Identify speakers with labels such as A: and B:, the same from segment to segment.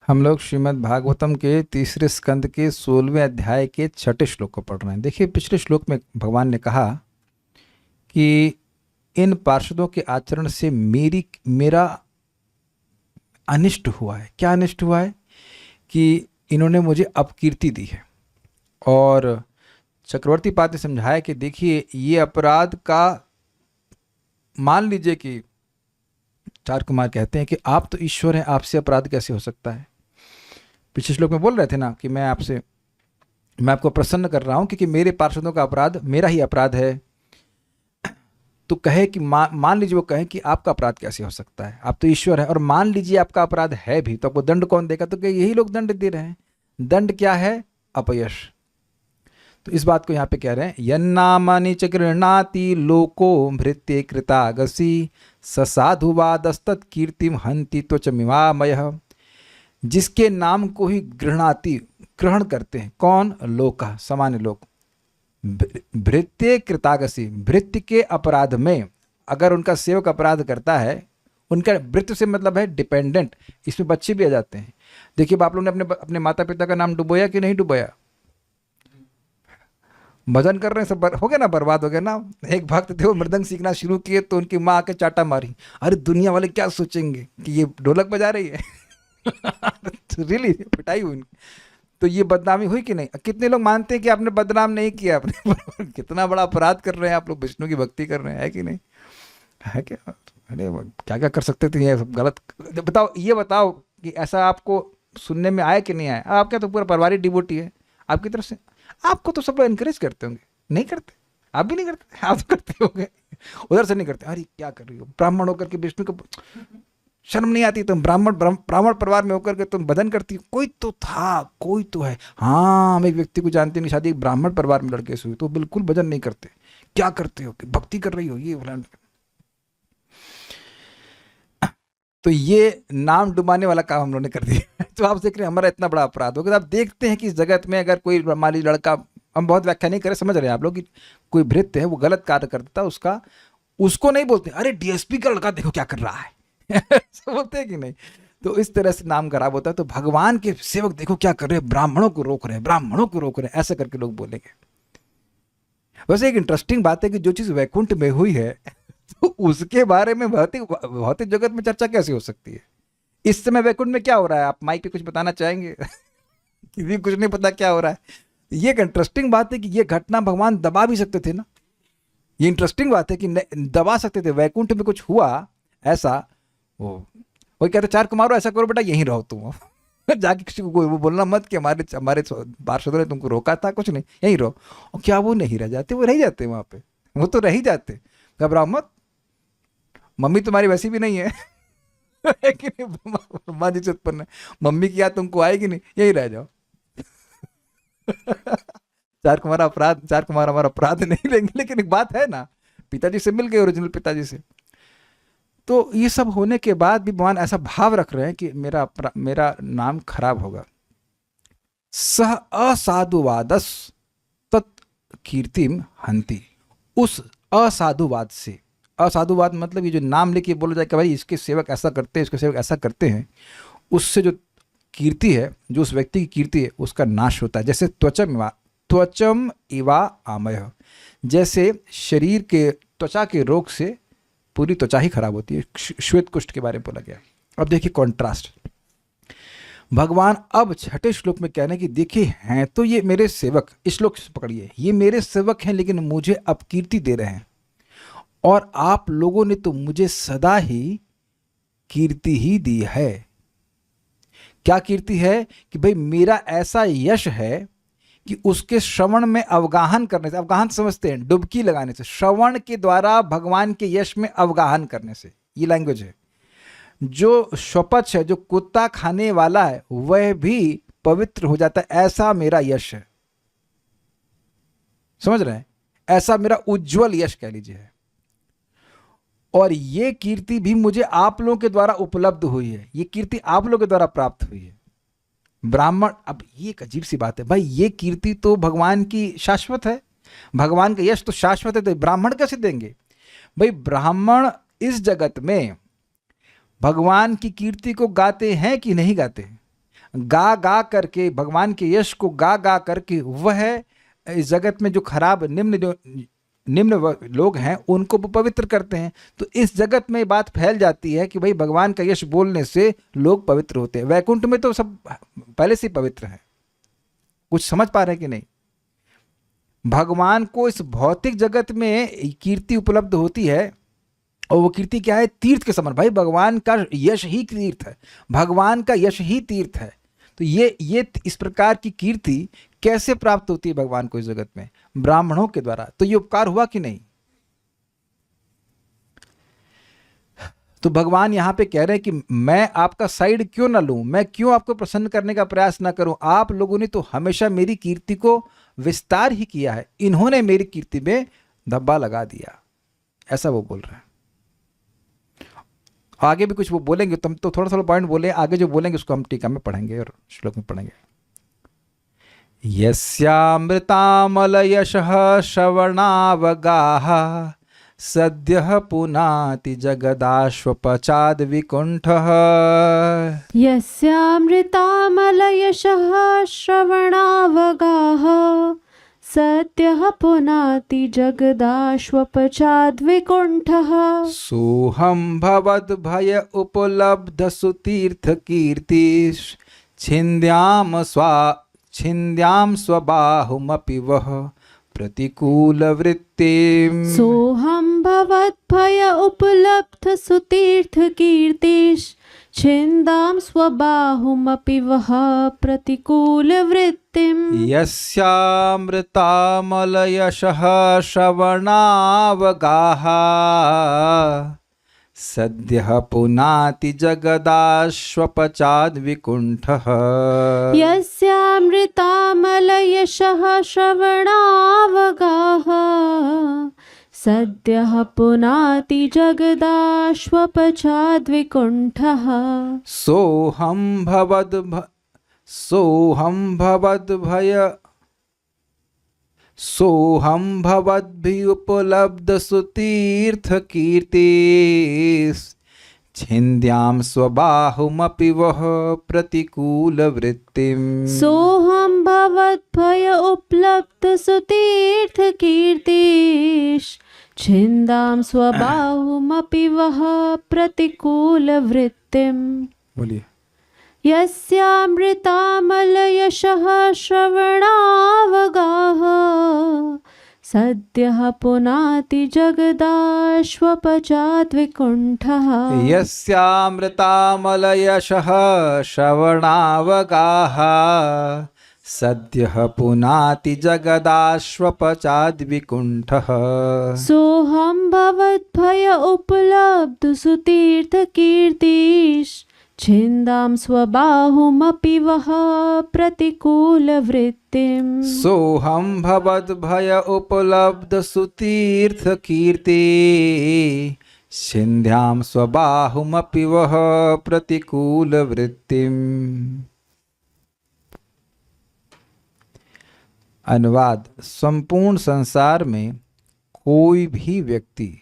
A: हम लोग श्रीमद् भागवतम के तीसरे स्कंद के 16वें अध्याय के 6ठे श्लोक को पढ़ रहे हैं। देखिए, पिछले श्लोक में भगवान ने कहा कि इन पार्षदों के आचरण से मेरा अनिष्ट हुआ है। क्या अनिष्ट हुआ है? कि इन्होंने मुझे अपकीर्ति दी है। और चक्रवर्ती पाद ने समझाया कि देखिए, ये अपराध का, मान लीजिए कि चार कुमार कहते हैं कि आप तो ईश्वर हैं, आपसे अपराध कैसे हो सकता है। पिछले श्लोक में बोल रहे थे ना कि मैं आपको प्रसन्न कर रहा हूं क्योंकि मेरे पार्षदों का अपराध मेरा ही अपराध है। तो कहे कि मान लीजिए, वो कहें कि आपका अपराध कैसे हो सकता है, आप तो ईश्वर है, और मान लीजिए आपका अपराध है भी, तो आपको दंड कौन देगा? तो क्या यही लोग दंड दे रहे हैं। दंड क्या है? अपयश। तो इस बात को यहाँ पे कह रहे हैं, यन्नामानि च गृह्णाति लोको भृत्ये कृतागसी ससाधुवादस्तत् कीर्तिम हन्ति त्वचमिवामयः। जिसके नाम को ही ग्रहण करते हैं। कौन? लोक, सामान्य लोग। भृत्य कृतागसी, भृत्य के अपराध में अगर उनका सेवक अपराध करता है, उनका भृत्य से मतलब है डिपेंडेंट, इसमें बच्चे भी आ जाते हैं। देखिए, आप लोगों ने अपने माता पिता का नाम डुबोया कि नहीं डुबोया? भजन कर रहे हैं सब, हो गया ना, बर्बाद हो गया ना। एक भक्त थे, वो मृदंग सीखना शुरू किए तो उनकी माँ आके चाटा मारी। अरे दुनिया वाले क्या सोचेंगे कि ये ढोलक बजा रही है। रियली पिटाई हुई। तो ये बदनामी हुई कि नहीं? कितने लोग मानते हैं कि आपने बदनाम नहीं किया अपने कितना बड़ा अपराध कर रहे हैं आप लोग, विष्णु की भक्ति कर रहे हैं, है कि नहीं? है क्या? अरे क्या क्या कर सकते थे, ये सब गलत। बताओ, ये बताओ कि ऐसा आपको सुनने में आया कि नहीं आया? आप क्या, तो पूरा परिवार डिवोटी है आपकी तरफ से। आपको तो सब लोग इनकरेज करते होंगे, नहीं करते? आप भी नहीं करते? आप तो करते होंगे, उधर से नहीं करते। अरे क्या कर रही हो, ब्राह्मण होकर के विष्णु को शर्म नहीं आती? तुम ब्राह्मण परिवार में होकर के तुम भजन करती हो। कोई तो था, कोई तो है। हाँ, हम एक व्यक्ति को जानते हैं, शादी एक ब्राह्मण परिवार में लड़के से हुई, तो बिल्कुल भजन नहीं करते। क्या करते हो? कि भक्ति कर रही हो, ये बोला। तो ये नाम डुबाने वाला काम हम लोगों ने कर दिया। तो आप देख रहे हैं हमारा इतना बड़ा अपराध हो गया। आप देखते हैं कि इस जगत में अगर कोई माली लड़का, हम बहुत व्याख्या नहीं करें, समझ रहे हैं आप लोग, कि कोई भृत्य है, वो गलत कार्य करता है, उसको नहीं बोलते अरे डीएसपी का लड़का देखो क्या कर रहा है। बोलते हैं कि नहीं? तो इस तरह से नाम खराब होता है। तो भगवान के सेवक देखो क्या कर रहे हैं, ब्राह्मणों को रोक रहे हैं, ब्राह्मणों को रोक रहे हैं, ऐसा करके लोग बोलेंगे। वैसे एक इंटरेस्टिंग बात है कि जो चीज वैकुंठ में हुई है, तो उसके बारे में भौतिक भौतिक जगत में चर्चा कैसे हो सकती है? इस समय वैकुंठ में क्या हो रहा है? आप माइक पे कुछ बताना चाहेंगे? किसी कुछ नहीं पता क्या हो रहा है। ये एक इंटरेस्टिंग बात है कि ये घटना भगवान दबा भी सकते थे ना। ये इंटरेस्टिंग बात है कि दबा सकते थे। वैकुंठ में कुछ हुआ ऐसा, वो कहते, चार कुमारों ऐसा करो बेटा, यहीं रहो तुम। जाके किसी को वो बोलना मत कि हमारे पार्षदों ने तुमको रोका था, कुछ नहीं, यहीं रहो। और क्या वो नहीं रह जाते? वो रह जाते वहां पे, वो तो रह ही जाते। घबराओ मत, मम्मी तुम्हारी वैसी भी नहीं है। है कि नहीं? माँ जी से उत्पन्न है, मम्मी की याद तुमको आएगी नहीं, यहीं रह जाओ। चार कुमार हमारा अपराध नहीं लेंगे, लेकिन एक बात है ना, पिताजी से मिल गए, ओरिजिनल पिताजी से। तो ये सब होने के बाद भी भगवान ऐसा भाव रख रहे हैं कि मेरा नाम खराब होगा। सह असाधुवादस तत् कीर्तिम हंति। उस असाधुवाद से, असाधुवाद मतलब ये जो नाम लेके बोला जाए कि भाई इसके सेवक ऐसा करते हैं, इसके सेवक ऐसा करते हैं, उससे जो कीर्ति है, जो उस व्यक्ति की कीर्ति है, उसका नाश होता है। जैसे त्वचम इवा आमय, जैसे शरीर के त्वचा के रोग से पूरी त्वचा ही खराब होती है। श्वेत कुष्ठ के बारे में बोला गया। अब देखिए कॉन्ट्रास्ट, भगवान अब 6ठे श्लोक में कह रहे हैं कि देखिए हैं तो ये मेरे सेवक, इस श्लोक से पकड़िए, ये मेरे सेवक हैं, लेकिन मुझे अपकीर्ति दे रहे हैं। और आप लोगों ने तो मुझे सदा ही कीर्ति ही दी है। क्या कीर्ति है? कि भाई मेरा ऐसा यश है कि उसके श्रवण में अवगाहन करने से, अवगाहन समझते हैं, डुबकी लगाने से, श्रवण के द्वारा भगवान के यश में अवगाहन करने से, ये लैंग्वेज है। जो शपथ है, जो कुत्ता खाने वाला है, वह भी पवित्र हो जाता है। ऐसा मेरा यश है, समझ रहे हैं? ऐसा मेरा उज्जवल यश कह लीजिए है। और ये कीर्ति भी मुझे आप लोगों के द्वारा उपलब्ध हुई है, ये कीर्ति आप लोगों के द्वारा प्राप्त हुई है। ब्राह्मण, अब ये एक अजीब सी बात है भाई, ये कीर्ति तो भगवान की शाश्वत है, भगवान का यश तो शाश्वत है, तो ब्राह्मण कैसे देंगे? भाई ब्राह्मण इस जगत में भगवान की कीर्ति को गाते हैं कि नहीं गाते हैं? गा गा करके भगवान के यश को गा गा करके वह इस जगत में जो खराब निम्न लोग हैं उनको पवित्र करते हैं। तो इस जगत में बात फैल जाती है कि भाई भगवान का यश बोलने से लोग पवित्र होते हैं। वैकुंठ में तो सब पहले से पवित्र हैं। कुछ समझ पा रहे हैं कि नहीं? भगवान को इस भौतिक जगत में कीर्ति उपलब्ध होती है और वो कीर्ति क्या है? तीर्थ के समान। भाई भगवान का यश ही तीर्थ है, भगवान का यश ही तीर्थ है। तो ये इस प्रकार की कीर्ति कैसे प्राप्त होती है भगवान को इस जगत में? ब्राह्मणों के द्वारा। तो ये उपकार हुआ कि नहीं? तो भगवान यहां पे कह रहे हैं कि मैं आपका साइड क्यों ना लूं, मैं क्यों आपको प्रसन्न करने का प्रयास ना करूं? आप लोगों ने तो हमेशा मेरी कीर्ति को विस्तार ही किया है, इन्होंने मेरी कीर्ति में धब्बा लगा दिया, ऐसा वो बोल रहे हैं। आगे भी कुछ वो बोलेंगे, तुम तो थोड़ा थोड़ा पॉइंट बोले, आगे जो बोलेंगे उसको हम टीका में पढ़ेंगे और श्लोक में पढ़ेंगे। यस्यामृतामल यशः श्रवणावगाः सद्यः पुनाति जगदाश्वपचाद् विकुण्ठः।
B: यस्यामृतामल यशः श्रवणावगाः सद्यः पुनाति जगदाश्वपचाद् विकुण्ठः।
A: सोऽहं भवद्भय उपलब्ध सुतीर्थ कीर्तिः छिन्द्यां स्वबाहुमपि वः प्रतिकूल वृत्तिम्।
B: सोऽहं भवद्भय उपलब्ध सुतीर्थ कीर्तिः छिन्दां स्वबाहुमपि वः प्रतिकूल वृत्तिम्।
A: यस्यामृतामल यशः श्रवणावगाः सद्यः पुनाति जगदाश्वपचाद् विकुण्ठः।
B: यस्यामृतामल यशः श्रवणावगाः सद्यः पुनाति जगदाश्वपचाद् विकुण्ठः।
A: सोऽहं भवद्भिः उपलब्ध सुतीर्थ कीर्तिः छिन्द्यां स्वबाहुमपि वः प्रतिकूल वृत्तिम्।
B: सोऽहं भवद्भय उपलब्ध सुतीर्थ कीर्तिः छिन्दां स्वबाहुमपि वः प्रतिकूल वृत्तिम्।
A: बोलिए।
B: यस्यामृतामल यशः श्रवणावगाः सद्यः पुनाति जगदाश्वपचाद् विकुण्ठः।
A: यस्यामृतामल यशः श्रवणावगाः सद्यः पुनाति जगदाश्वपचाद् विकुण्ठः।
B: सोऽहं भवद्भय उपलब्ध सुतीर्थ कीर्तिः छिन्दां स्वबाहुमपि वः प्रतिकूल वृत्तिम्।
A: सोऽहं भवद्भय उपलब्ध सुतीर्थ कीर्तिः छिन्द्यां स्वबाहुमपि वः प्रतिकूल वृत्तिम्। अनुवाद। संपूर्ण संसार में कोई भी व्यक्ति,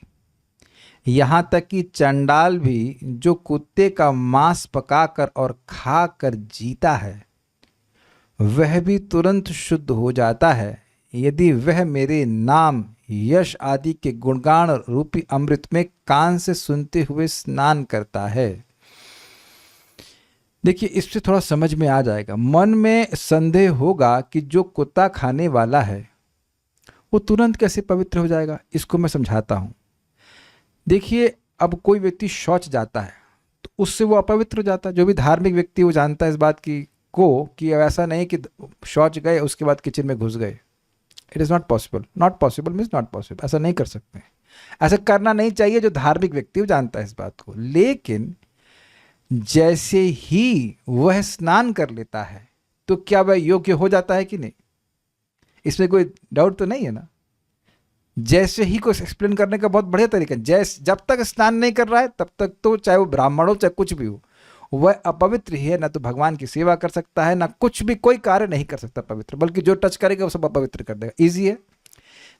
A: यहाँ तक कि चंडाल भी जो कुत्ते का मांस पकाकर और खाकर जीता है, वह भी तुरंत शुद्ध हो जाता है यदि वह मेरे नाम यश आदि के गुणगान रूपी अमृत में कान से सुनते हुए स्नान करता है। देखिए, इससे थोड़ा समझ में आ जाएगा। मन में संदेह होगा कि जो कुत्ता खाने वाला है वो तुरंत कैसे पवित्र हो जाएगा, इसको मैं समझाता हूँ। देखिए, अब कोई व्यक्ति शौच जाता है तो उससे वो अपवित्र हो जाता है। जो भी धार्मिक व्यक्ति वो जानता है इस बात की कि ऐसा नहीं कि शौच गए उसके बाद किचन में घुस गए। It is not possible. Not possible means not possible. ऐसा नहीं कर सकते, ऐसा करना नहीं चाहिए। जो धार्मिक व्यक्ति वो जानता है इस बात को। लेकिन जैसे ही वह स्नान कर लेता है तो क्या वह योग्य हो जाता है कि नहीं? इसमें कोई डाउट तो नहीं है ना। जैसे ही को एक्सप्लेन करने का बहुत बढ़िया तरीका है। जब तक स्नान नहीं कर रहा है तब तक तो चाहे वो ब्राह्मण हो चाहे कुछ भी हो, वह अपवित्र ही है। ना तो भगवान की सेवा कर सकता है, ना कुछ भी कोई कार्य नहीं कर सकता पवित्र, बल्कि जो टच करेगा वो सब अपवित्र कर देगा। ईजी है।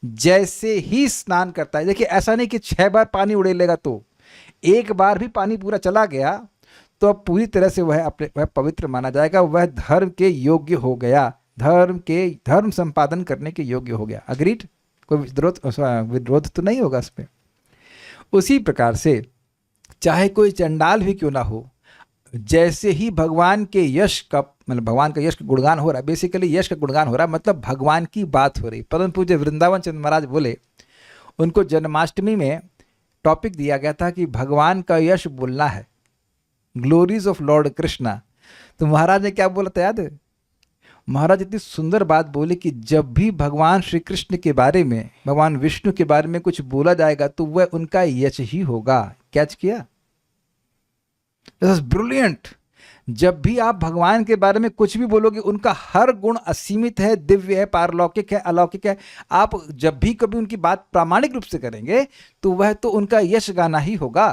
A: जैसे ही स्नान करता है, देखिए ऐसा नहीं कि 6 बार पानी उड़ेलेगा तो एक बार भी पानी पूरा चला गया तो अब पूरी तरह से वह पवित्र माना जाएगा, वह धर्म के योग्य हो गया, धर्म संपादन करने के योग्य हो गया। अग्रीड? कोई विरोध तो नहीं होगा इस पे। उसी प्रकार से चाहे कोई चंडाल भी क्यों ना हो, जैसे ही भगवान के यश का मतलब भगवान का यश का गुणगान हो रहा है, बेसिकली यश का गुणगान हो रहा है मतलब भगवान की बात हो रही। परम पूज्य वृंदावन चंद्र महाराज बोले, उनको जन्माष्टमी में टॉपिक दिया गया था कि भगवान का यश बोलना है, ग्लोरीज ऑफ लॉर्ड कृष्णा। तो महाराज ने क्या बोला था याद है? महाराज इतनी सुंदर बात बोले कि जब भी भगवान श्री कृष्ण के बारे में, भगवान विष्णु के बारे में कुछ बोला जाएगा तो वह उनका यश ही होगा। कैच किया? ब्रिलियंट। जब भी आप भगवान के बारे में कुछ भी बोलोगे, उनका हर गुण असीमित है, दिव्य है, पारलौकिक है, अलौकिक है। आप जब भी कभी उनकी बात प्रामाणिक रूप से करेंगे तो वह तो उनका यश गाना ही होगा।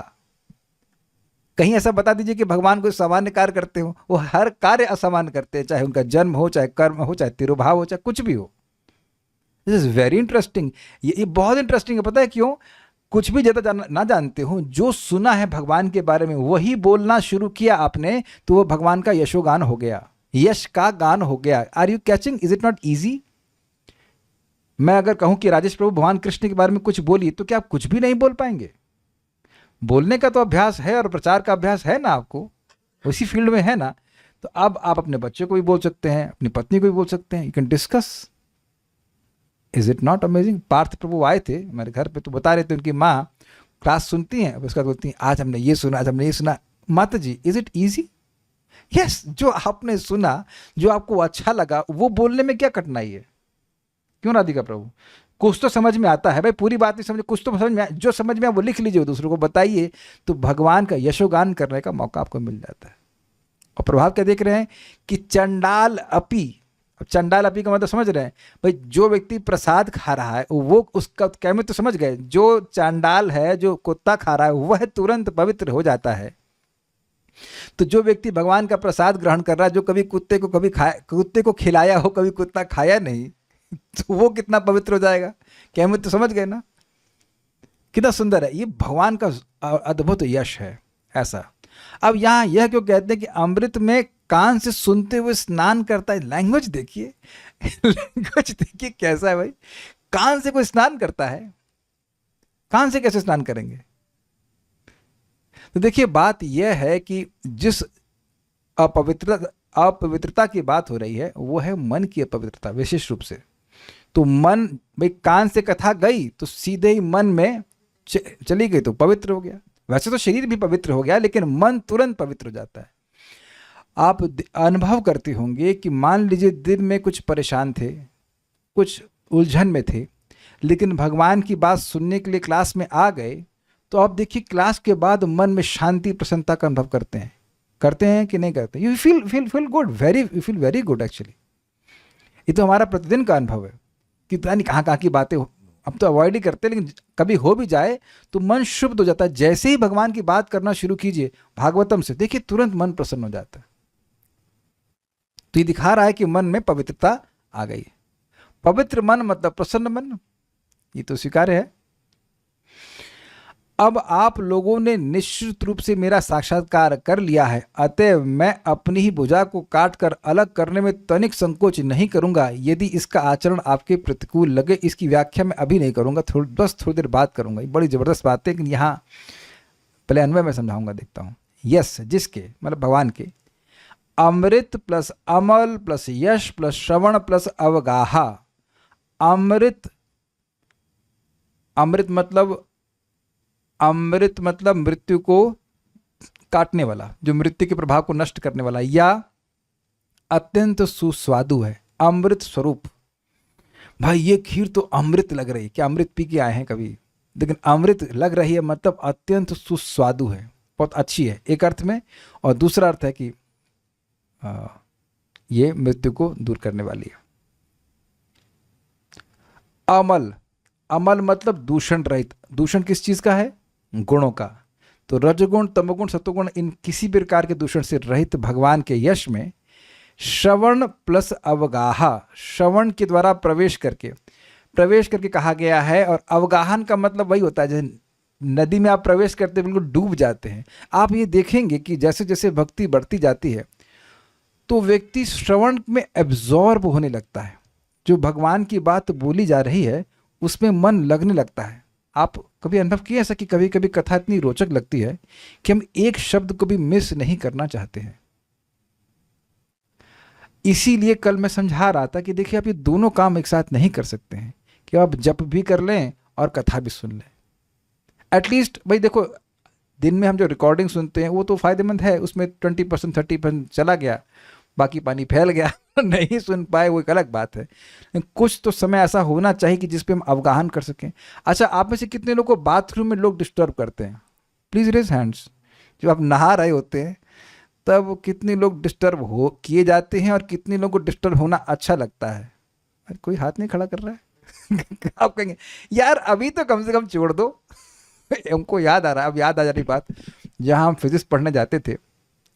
A: कहीं ऐसा बता दीजिए कि भगवान कोई सामान्य कार्य करते हो, वो हर कार्य असामान्य करते हैं, चाहे उनका जन्म हो, चाहे कर्म हो, चाहे तिरुभाव हो, चाहे कुछ भी हो। This is very interesting. ये बहुत इंटरेस्टिंग है। पता है क्यों? कुछ भी ज़्यादा ना जानते हो, जो सुना है भगवान के बारे में वही बोलना शुरू किया आपने, तो वो भगवान का यशोगान हो गया, यश का गान हो गया। Are you catching? Is it not easy? मैं अगर कहूं कि राजेश प्रभु भगवान कृष्ण के बारे में कुछ बोलिए, तो क्या आप कुछ भी नहीं बोल पाएंगे? बोलने का तो अभ्यास है और प्रचार का अभ्यास है ना, आपको उसी फील्ड में है ना। तो अब आप अपने बच्चे को भी बोल सकते हैं, अपनी पत्नी को भी बोल सकते हैं। You can discuss. Is it not amazing? Parth Prabhu आए थे हमारे घर पे, तो बता रहे थे उनकी माँ क्लास सुनती हैं, उसका बोलती हैं आज हमने ये सुना, आज हमने ये सुना। माता जी, इज इट ईजी? यस। जो आपने सुना, जो आपको अच्छा लगा, वो बोलने में क्या कठिनाई है? क्यों राधिका प्रभु? कुछ तो समझ में आता है भाई, पूरी बात नहीं समझ, कुछ तो समझ में, जो समझ में वो लिख लीजिए, दूसरों को बताइए, तो भगवान का यशोगान करने का मौका आपको मिल जाता है। और प्रभाव क्या देख रहे हैं कि चंडाल अपी। अब चंडाल अपी का मतलब समझ रहे हैं भाई? जो व्यक्ति प्रसाद खा रहा है वो, उसका कैमे तो समझ गए, जो चांडाल है, जो कुत्ता खा रहा है, वह तुरंत पवित्र हो जाता है। तो जो व्यक्ति भगवान का प्रसाद ग्रहण कर रहा है, जो कभी कुत्ते को खिलाया हो, कभी कुत्ता खाया नहीं, तो वो कितना पवित्र हो जाएगा। कैमे तो समझ गए ना? कितना सुंदर है ये भगवान का अद्भुत यश है। ऐसा अब यहां यह क्यों कहते हैं कि अमृत में कान से सुनते हुए स्नान करता है? लैंग्वेज देखिए, लैंग्वेज देखिए कैसा है भाई। कान से कोई स्नान करता है? कान से कैसे स्नान करेंगे? तो देखिए बात यह है कि जिस अपवित्रता की बात हो रही है, वो है मन की अपवित्रता विशेष रूप से। तो मन भाई, कान से कथा गई तो सीधे ही मन में चली गई तो पवित्र हो गया। वैसे तो शरीर भी पवित्र हो गया, लेकिन मन तुरंत पवित्र हो जाता है। आप अनुभव करते होंगे कि मान लीजिए दिन में कुछ परेशान थे, कुछ उलझन में थे, लेकिन भगवान की बात सुनने के लिए क्लास में आ गए, तो आप देखिए क्लास के बाद मन में शांति, प्रसन्नता का अनुभव करते हैं कि नहीं करते? You feel good, you feel very good actually. ये तो हमारा प्रतिदिन का अनुभव है कि पता नहीं कहाँ की बातें अब तो अवॉइड ही करते हैं, लेकिन कभी हो भी जाए तो मन शुद्ध हो जाता है। जैसे ही भगवान की बात करना शुरू कीजिए भागवतम से, देखिए तुरंत मन प्रसन्न हो जाता है। तो ये दिखा रहा है कि मन में पवित्रता आ गई। पवित्र मन मतलब प्रसन्न मन, ये तो स्वीकार्य है। अब आप लोगों ने निश्चित रूप से मेरा साक्षात्कार कर लिया है, अतः मैं अपनी ही भुजा को काटकर अलग करने में तनिक संकोच नहीं करूंगा। यदि इसका आचरण आपके प्रतिकूल लगे, इसकी व्याख्या मैं अभी नहीं करूंगा, बस थोड़ी देर बात करूंगा। ये बड़ी जबरदस्त बात है, लेकिन यहाँ पहले अन्वय में समझाऊंगा, देखता हूँ। यस, जिसके मतलब भगवान के अमृत प्लस अमल प्लस यश प्लस श्रवण प्लस अवगाहा। अमृत मतलब मृत्यु को काटने वाला, जो मृत्यु के प्रभाव को नष्ट करने वाला, या अत्यंत सुस्वादु है, अमृत स्वरूप। भाई ये खीर तो अमृत लग रही है। क्या अमृत पी के आए हैं कभी? लेकिन अमृत लग रही है मतलब अत्यंत सुस्वादु है, बहुत अच्छी है एक अर्थ में, और दूसरा अर्थ है कि ये मृत्यु को दूर करने वाली है। अमल मतलब दूषण रहित। दूषण किस चीज का है? गुणों का। तो रजगुण, तमोगुण, सत्वगुण, इन किसी भी प्रकार के दूषण से रहित भगवान के यश में श्रवण प्लस अवगाहा, श्रवण के द्वारा प्रवेश करके कहा गया है। और अवगाहन का मतलब वही होता है जैसे नदी में आप प्रवेश करते बिल्कुल डूब जाते हैं। आप ये देखेंगे कि जैसे जैसे भक्ति बढ़ती जाती है तो व्यक्ति श्रवण में एब्जॉर्ब होने लगता है, जो भगवान की बात बोली जा रही है उसमें मन लगने लगता है। आप कभी अनुभव किए ऐसा कि कभी कभी कथा इतनी रोचक लगती है कि हम एक शब्द को भी मिस नहीं करना चाहते हैं। इसीलिए कल मैं समझा रहा था कि देखिए आप ये दोनों काम एक साथ नहीं कर सकते हैं कि आप जप भी कर लें और कथा भी सुन लें। एटलीस्ट भाई देखो, दिन में हम जो रिकॉर्डिंग सुनते हैं वो तो फायदेमंद है, उसमें 20% 30% चला गया, बाकी पानी फैल गया नहीं सुन पाए वो एक अलग बात है। लेकिन कुछ तो समय ऐसा होना चाहिए कि जिस पे हम अवगाहन कर सकें। अच्छा, आप में से कितने लोगों को बाथरूम में लोग डिस्टर्ब करते हैं? Please raise hands. जब आप नहा रहे होते हैं तब कितने लोग डिस्टर्ब हो किए जाते हैं और कितने लोगों को डिस्टर्ब होना अच्छा लगता है? अरे कोई हाथ नहीं खड़ा कर रहा है आप कहेंगे यार अभी तो कम से कम छोड़ दो हमको याद आ रहा है, अब याद आ जा रही बात, जहाँ हम फिजिक्स पढ़ने जाते थे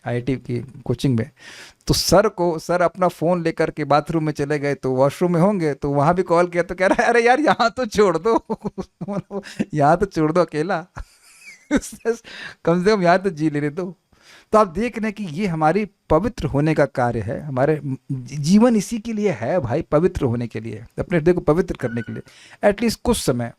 A: आईआईटी की कोचिंग में, तो सर अपना फ़ोन लेकर के बाथरूम में चले गए, तो वॉशरूम में होंगे, तो वहाँ भी कॉल किया तो कह रहा है अरे यार यहाँ तो छोड़ दो यहाँ तो छोड़ दो अकेला कम से कम यहाँ तो जी लेने दो। तो आप देख रहे हैं कि ये हमारी पवित्र होने का कार्य है, हमारे जीवन इसी के लिए है भाई, पवित्र होने के लिए, अपने हृदय को पवित्र करने के लिए। एटलीस्ट कुछ समय,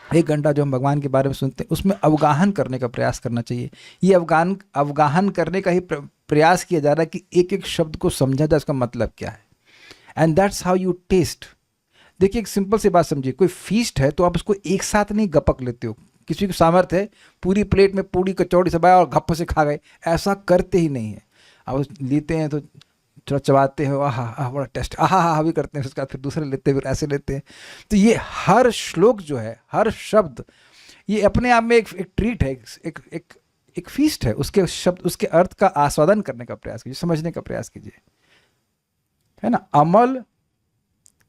A: 1 घंटा जो हम भगवान के बारे में सुनते हैं उसमें अवगाहन करने का प्रयास करना चाहिए। ये अवगाहन करने का ही प्रयास किया जा रहा है कि एक एक शब्द को समझा जाए उसका मतलब क्या है। And that's how you test. देखिए एक सिंपल सी बात समझिए, कोई फीस्ट है तो आप उसको एक साथ नहीं गपक लेते हो। किसी को सामर्थ्य है पूरी प्लेट में पूरी कचौड़ी सब आया और घप्प से खा गए, ऐसा करते ही नहीं है। आप लेते हैं तो थोड़ा चबाते हैं, आहा बड़ा टेस्ट, आहा भी करते हैं, उसके बाद फिर दूसरे लेते हैं, फिर ऐसे लेते हैं। तो ये हर श्लोक जो है, हर शब्द, ये अपने आप में एक ट्रीट है, एक फीस्ट है। उसके शब्द, उसके अर्थ का आस्वादन करने का प्रयास कीजिए, समझने का प्रयास कीजिए, है ना। अमल,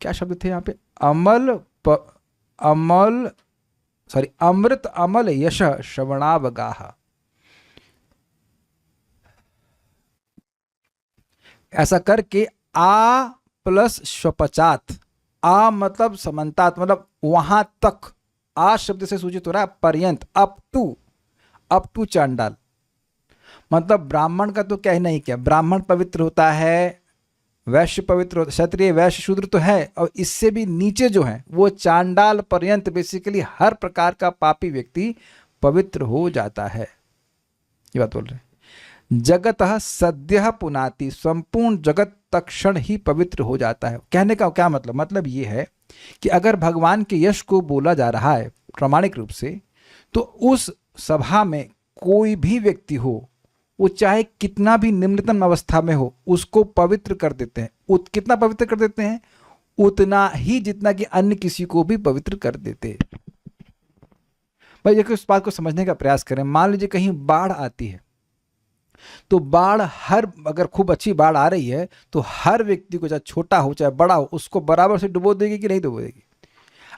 A: क्या शब्द थे यहाँ पे? अमृत अमल यश श्रवणावगाह। ऐसा करके आ प्लस स्वपचात, आ मतलब समन्तात, मतलब वहां तक, आ शब्द से सूचित हो रहा है पर्यंत, अप टू चांडाल। मतलब ब्राह्मण का तो क्या ही नहीं, क्या ब्राह्मण पवित्र होता है, वैश्य पवित्र होता, क्षत्रिय वैश्य शूद्र तो है, और इससे भी नीचे जो है वो चांडाल पर्यंत, बेसिकली हर प्रकार का पापी व्यक्ति पवित्र हो जाता है। ये बात बोल रहे हैं। जगतः सद्यः पुनाति, संपूर्ण जगत तत्क्षण ही पवित्र हो जाता है। कहने का क्या मतलब ये है कि अगर भगवान के यश को बोला जा रहा है प्रामाणिक रूप से, तो उस सभा में कोई भी व्यक्ति हो, वो चाहे कितना भी निम्नतम अवस्था में हो, उसको पवित्र कर देते हैं। कितना पवित्र कर देते हैं? उतना ही जितना कि अन्य किसी को भी पवित्र कर देते। भाई देखो, इस बात को समझने का प्रयास करें। मान लीजिए कहीं बाढ़ आती है, तो बाढ़ अगर खूब अच्छी बाढ़ आ रही है तो हर व्यक्ति को, चाहे छोटा हो चाहे बड़ा हो, उसको बराबर से डुबो देगी कि नहीं डुबो देगी?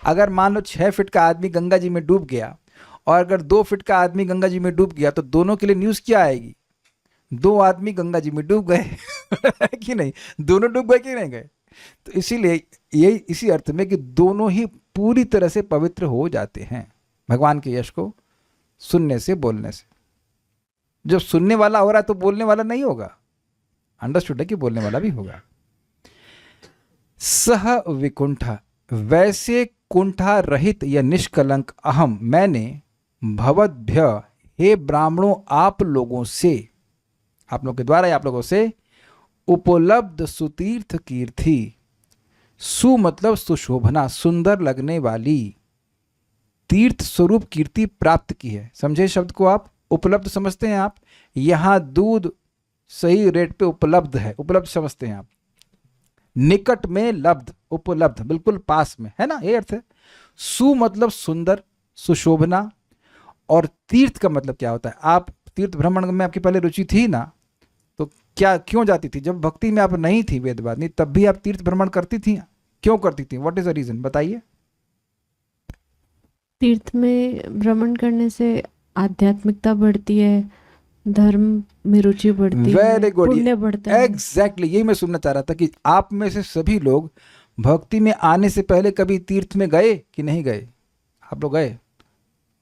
A: अगर मान लो 6 फीट का आदमी गंगा जी में डूब गया और अगर 2 फीट का आदमी गंगा जी में डूब गया, तो दोनों के लिए न्यूज़ क्या आएगी? 2 आदमी गंगा जी में डूब गए कि नहीं? दोनों डूब गए कि नहीं गए? तो इसीलिए यही इसी अर्थ में कि दोनों ही पूरी तरह से पवित्र हो जाते हैं भगवान के यश को सुनने से, बोलने से। जब सुनने वाला हो रहा है तो बोलने वाला नहीं होगा। अंडरस्टूड है कि बोलने वाला भी होगा। सह विकुंठा, वैसे कुंठा रहित या निष्कलंक अहम, मैंने भवद्भ्य, हे ब्राह्मणों आप लोगों से, आप लोगों के द्वारा या आप लोगों से, उपलब्ध सुतीर्थ कीर्ति, सु मतलब सुशोभना, सुंदर लगने वाली, तीर्थ स्वरूप कीर्ति प्राप्त की है। समझे शब्द को आप? उपलब्ध समझते हैं आप? यहां दूध सही रेट पे उपलब्ध है, उपलब्ध समझते हैं आप। निकट में लब्ध, उपलब्ध बिल्कुल पास में, है ना, ये अर्थ है। सु मतलब सुंदर, सुशोभना। और तीर्थ का मतलब क्या होता है? आप तीर्थ भ्रमण में आपकी पहले रुचि थी ना, तो क्या क्यों जाती थी? जब भक्ति में आप नहीं थी, वेदवादिनी, तब भी आप तीर्थ भ्रमण करती थी। क्यों करती थी? What is the reason? बताइए।
B: तीर्थ में भ्रमण करने से आध्यात्मिकता बढ़ती है, धर्म में रुचि बढ़ती है,
A: वेरी गुड,
B: पुण्य बढ़ता है।
A: एग्जैक्टली यही मैं सुनना चाह रहा था कि आप में से सभी लोग भक्ति में आने से पहले कभी तीर्थ में गए कि नहीं गए? आप लोग गए?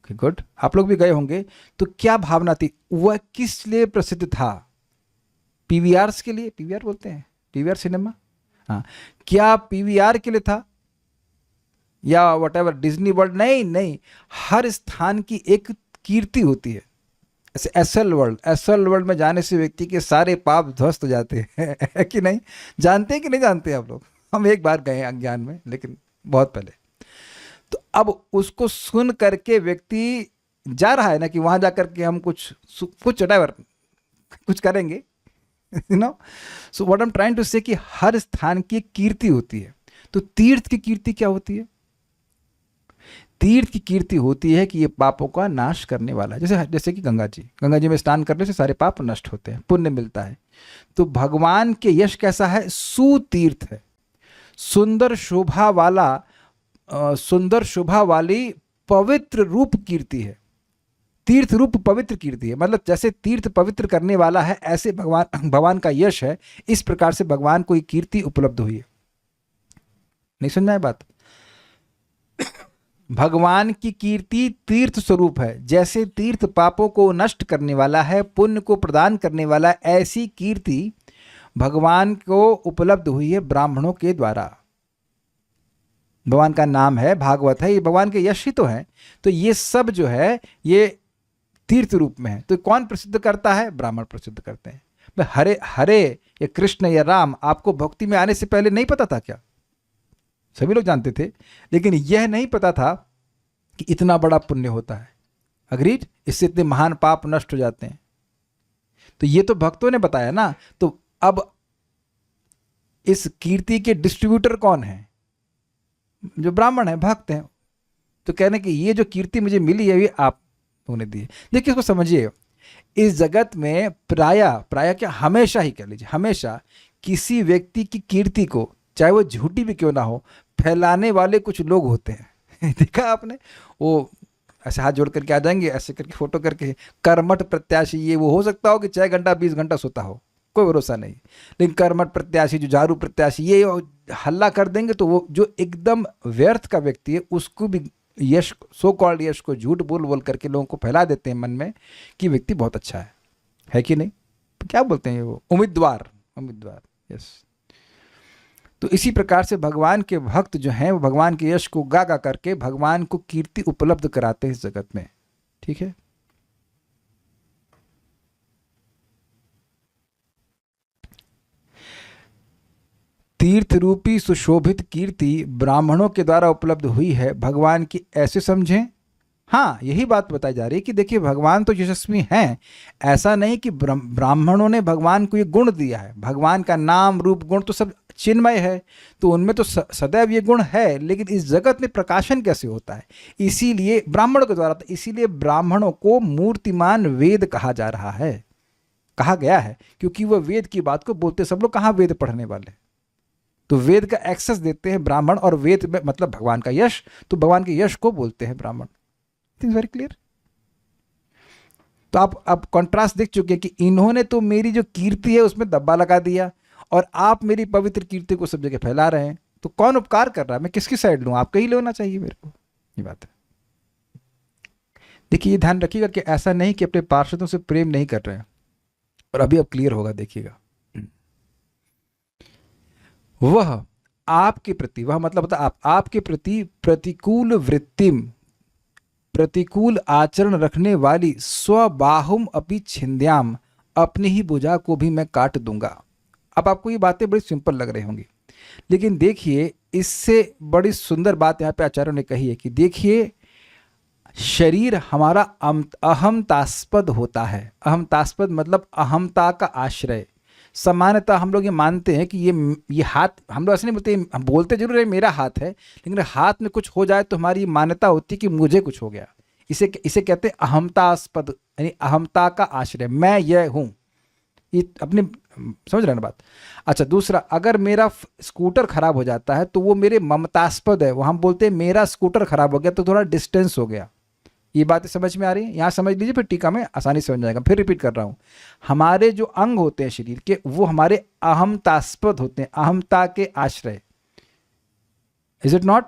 A: गुड, आप लोग भी गए होंगे। तो क्या भावना थी, वह किस लिए प्रसिद्ध था? पीवीआर के लिए, पीवीआर बोलते हैं, पीवीआर सिनेमा, हाँ, क्या पीवीआर के लिए था या वट एवर डिज्नी वर्ल्ड? नहीं नहीं, हर स्थान की एक कीर्ति होती है। ऐसे एसएल वर्ल्ड में जाने से व्यक्ति के सारे पाप ध्वस्त हो जाते हैं है कि नहीं? जानते हैं कि नहीं जानते आप लोग? हम एक बार गए अज्ञान में, लेकिन बहुत पहले। तो अब उसको सुन करके व्यक्ति जा रहा है ना कि वहां जाकर के हम कुछ whatever, कुछ करेंगे, you know. So what I am trying to say कि हर स्थान की एक कीर्ति होती है। तो तीर्थ की कीर्ति क्या होती है? तीर्थ की कीर्ति होती है कि ये पापों का नाश करने वाला है। जैसे जैसे कि गंगा जी में स्नान करने से सारे पाप नष्ट होते हैं, पुण्य मिलता है। तो भगवान के यश कैसा है? सुतीर्थ है, सुंदर शोभा वाला, सुंदर शोभा वाली पवित्र रूप कीर्ति है। तीर्थ रूप पवित्र कीर्ति है, मतलब जैसे तीर्थ पवित्र करने वाला है, ऐसे भगवान का यश है। इस प्रकार से भगवान को कीर्ति उपलब्ध हुई है। नहीं समझा है बात? भगवान की कीर्ति तीर्थ स्वरूप है। जैसे तीर्थ पापों को नष्ट करने वाला है, पुण्य को प्रदान करने वाला है, ऐसी कीर्ति भगवान को उपलब्ध हुई है ब्राह्मणों के द्वारा। भगवान का नाम है, भागवत है, ये भगवान के यश ही तो है। तो ये सब जो है ये तीर्थ रूप में है। तो कौन प्रसिद्ध करता है? ब्राह्मण प्रसिद्ध करते हैं। हरे हरे या कृष्ण या राम आपको भक्ति में आने से पहले नहीं पता था क्या? सभी लोग जानते थे, लेकिन यह नहीं पता था कि इतना बड़ा पुण्य होता है। अग्रीड? इससे इतने महान पाप नष्ट हो जाते हैं। तो ये तो भक्तों ने बताया ना। तो अब इस कीर्ति के डिस्ट्रीब्यूटर कौन है? जो ब्राह्मण है, भक्त हैं। तो कहने कि ये जो कीर्ति मुझे मिली है ये आप लोगों ने दी है। देखिए इसको समझिए, इस जगत में प्राय क्या, हमेशा ही कह लीजिए, हमेशा किसी व्यक्ति की कीर्ति को, चाहे वो झूठी भी क्यों ना हो, फैलाने वाले कुछ लोग होते हैं देखा आपने? वो ऐसे हाथ जोड़ करके आ जाएंगे, ऐसे करके फोटो करके, कर्मठ प्रत्याशी। ये वो हो सकता हो कि 6 घंटा 20 घंटा सोता हो, कोई भरोसा नहीं, लेकिन कर्मठ प्रत्याशी, जो झाड़ू प्रत्याशी, ये हल्ला कर देंगे। तो वो जो एकदम व्यर्थ का व्यक्ति है उसको भी यश, सो कॉल्ड यश को झूठ बोल बोल करके लोगों को फैला देते हैं मन में कि व्यक्ति बहुत अच्छा है कि नहीं? क्या बोलते हैं वो, उम्मीदवार, यस। तो इसी प्रकार से भगवान के भक्त जो हैं वो भगवान के यश को गा गा करके भगवान को कीर्ति उपलब्ध कराते हैं इस जगत में। ठीक है? तीर्थ रूपी सुशोभित कीर्ति ब्राह्मणों के द्वारा उपलब्ध हुई है भगवान की, ऐसे समझें। हाँ, यही बात बताई जा रही है कि देखिए भगवान तो यशस्वी हैं, ऐसा नहीं कि ब्राह्मणों ने भगवान को ये गुण दिया है। भगवान का नाम रूप गुण तो सब चिन्मय है, तो उनमें तो सदैव ये गुण है, लेकिन इस जगत में प्रकाशन कैसे होता है? इसीलिए ब्राह्मणों के द्वारा, इसीलिए ब्राह्मणों को मूर्तिमान वेद कहा जा रहा है, कहा गया है, क्योंकि वह वेद की बात को बोलते। सब लोग कहाँ वेद पढ़ने वाले? तो वेद का एक्सेस देते हैं ब्राह्मण, और वेद में मतलब भगवान का यश, तो भगवान के यश को बोलते हैं ब्राह्मण। Things very clear. तो आप कंट्रास्ट देख चुके हैं कि इन्होंने तो मेरी जो कीर्ति है उसमें दब्बा लगा दिया, और आप मेरी पवित्र कीर्ति को सब जगह फैला रहे हैं। तो कौन उपकार कर रहा है? मैं किसकी साइड लूं? आपका ही लेना चाहिए मेरे को, ये बात है। देखिए ये ध्यान रखिएगा कि ऐसा नहीं कि अपने पार्षदों से प्रेम नहीं कर रहे हैं, और अभी अब क्लियर होगा, देखिएगा। वह आपके प्रति, वह मतलब होता आपके प्रति प्रतिकूल वृत्तिम, प्रतिकूल आचरण रखने वाली स्वबाहुम अपि छिंद्याम, अपनी ही भुजा को भी मैं काट दूंगा। अब आपको ये बातें बड़ी सिंपल लग रही होंगी, लेकिन देखिए इससे बड़ी सुंदर बात यहाँ पे आचार्यों ने कही है कि देखिए शरीर हमारा अहमतास्पद होता है। अहमतास्पद मतलब अहमता का आश्रय। सामान्यतः हम लोग ये मानते हैं कि ये हाथ, हम लोग ऐसे नहीं बोलते, हम बोलते जरूर है मेरा हाथ है, लेकिन हाथ में कुछ हो जाए तो हमारी मान्यता होती है कि मुझे कुछ हो गया। इसे कहते हैं अहमतास्पद, यानी अहमता का आश्रय, मैं यह हूँ, ये अपने, समझ रहे हैं ना बात? अच्छा, दूसरा, अगर मेरा स्कूटर खराब हो जाता है तो वो मेरे ममतास्पद है, वो हम बोलते हैं मेरा स्कूटर खराब हो गया, तो थोड़ा डिस्टेंस हो गया। ये बातें समझ में आ रही है? यहाँ समझ लीजिए, फिर टीका में आसानी से समझ जाएगा। फिर रिपीट कर रहा हूँ, हमारे जो अंग होते हैं शरीर के, वो हमारे अहमतास्पद होते हैं, अहमता के आश्रय। Is it not?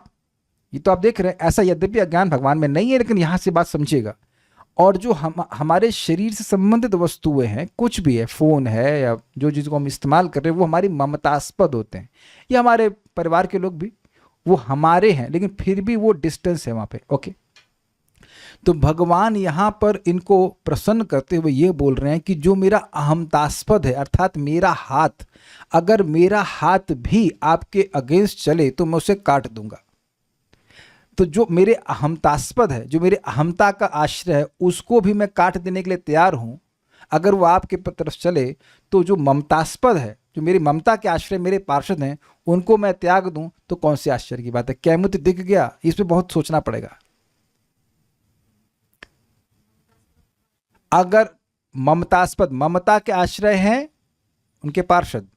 A: ये तो आप देख रहे हैं, ऐसा यद्यपि अज्ञान भगवान में नहीं है, लेकिन यहां से बात समझिएगा। और जो हमारे शरीर से संबंधित वस्तुएं हैं, कुछ भी है, फोन है या जो चीज़ को हम इस्तेमाल कर रहे हैं, वो हमारी ममतास्पद होते हैं। या हमारे परिवार के लोग भी, वो हमारे हैं, लेकिन फिर भी वो डिस्टेंस है वहां पे। ओके, तो भगवान यहाँ पर इनको प्रसन्न करते हुए ये बोल रहे हैं कि जो मेरा अहमतास्पद है, अर्थात मेरा हाथ, अगर मेरा हाथ भी आपके अगेंस्ट चले तो मैं उसे काट दूंगा। तो जो मेरे अहमतास्पद है, जो मेरे अहमता का आश्रय है, उसको भी मैं काट देने के लिए तैयार हूं। अगर वो आपके तरफ चले, तो जो ममतास्पद है, जो मेरी ममता के आश्रय मेरे पार्षद हैं, उनको मैं त्याग दूं, तो कौन सी आश्चर्य की बात है। कैमुत दिख गया, इस पे बहुत सोचना पड़ेगा। अगर ममतास्पद, ममता के आश्रय हैं उनके पार्षद,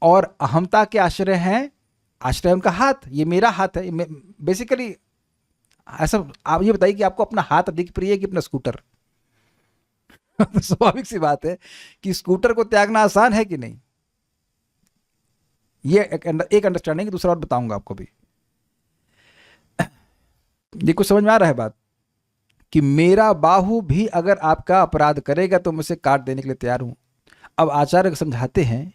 A: और अहमता के आश्रय हैं, आश्रय उनका हाथ, ये मेरा हाथ है बेसिकली। ऐसा आप ये बताइए कि आपको अपना हाथ अधिक प्रिय है कि अपना स्कूटर? तो स्वाभाविक सी बात है कि स्कूटर को त्यागना आसान है कि नहीं। ये एक अंडरस्टैंडिंग। दूसरा और बताऊंगा आपको भी। ये कुछ समझ में आ रहा है बात, कि मेरा बाहु भी अगर आपका अपराध करेगा तो मैं उसे काट देने के लिए तैयार हूं। अब आचार्य समझाते हैं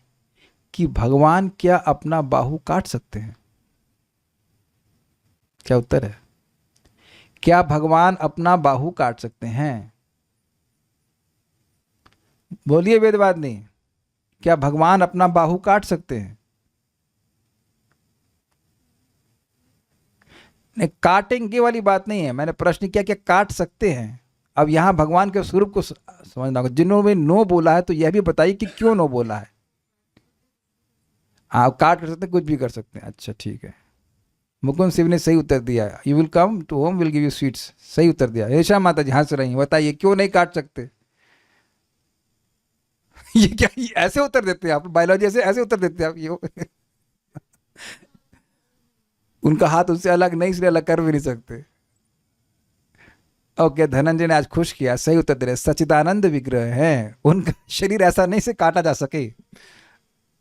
A: कि भगवान क्या अपना बाहु काट सकते हैं? क्या उत्तर है? क्या भगवान अपना बाहु काट सकते हैं? बोलिए वेदवादिनी, क्या भगवान अपना बाहु काट सकते हैं? नहीं, काटेंगे वाली बात नहीं है। मैंने प्रश्न किया क्या काट सकते हैं। अब यहां भगवान के स्वरूप को समझना होगा। जिन्होंने नो बोला है तो यह भी बताइए कि क्यों नो बोला है। आप काट कर सकते हैं, कुछ भी कर सकते हैं। अच्छा ठीक है, मुकुंद शिव ने सही उत्तर दिया। You will come to home will give you sweets, सही उत्तर दिया। रेशा माता जी हंस रही, बताइए क्यों नहीं काट सकते? ये क्या, ये ऐसे उत्तर देते हैं आप? बायोलॉजी ऐसे ऐसे उत्तर देते हैं आप? ये उनका हाथ उनसे अलग नहीं, इसलिए अलग कर भी नहीं सकते। ओके, धनंजय ने आज खुश किया, सही उत्तर दे रहे। सच्चिदानंद विग्रह है, उनका शरीर ऐसा नहीं से काटा जा सके।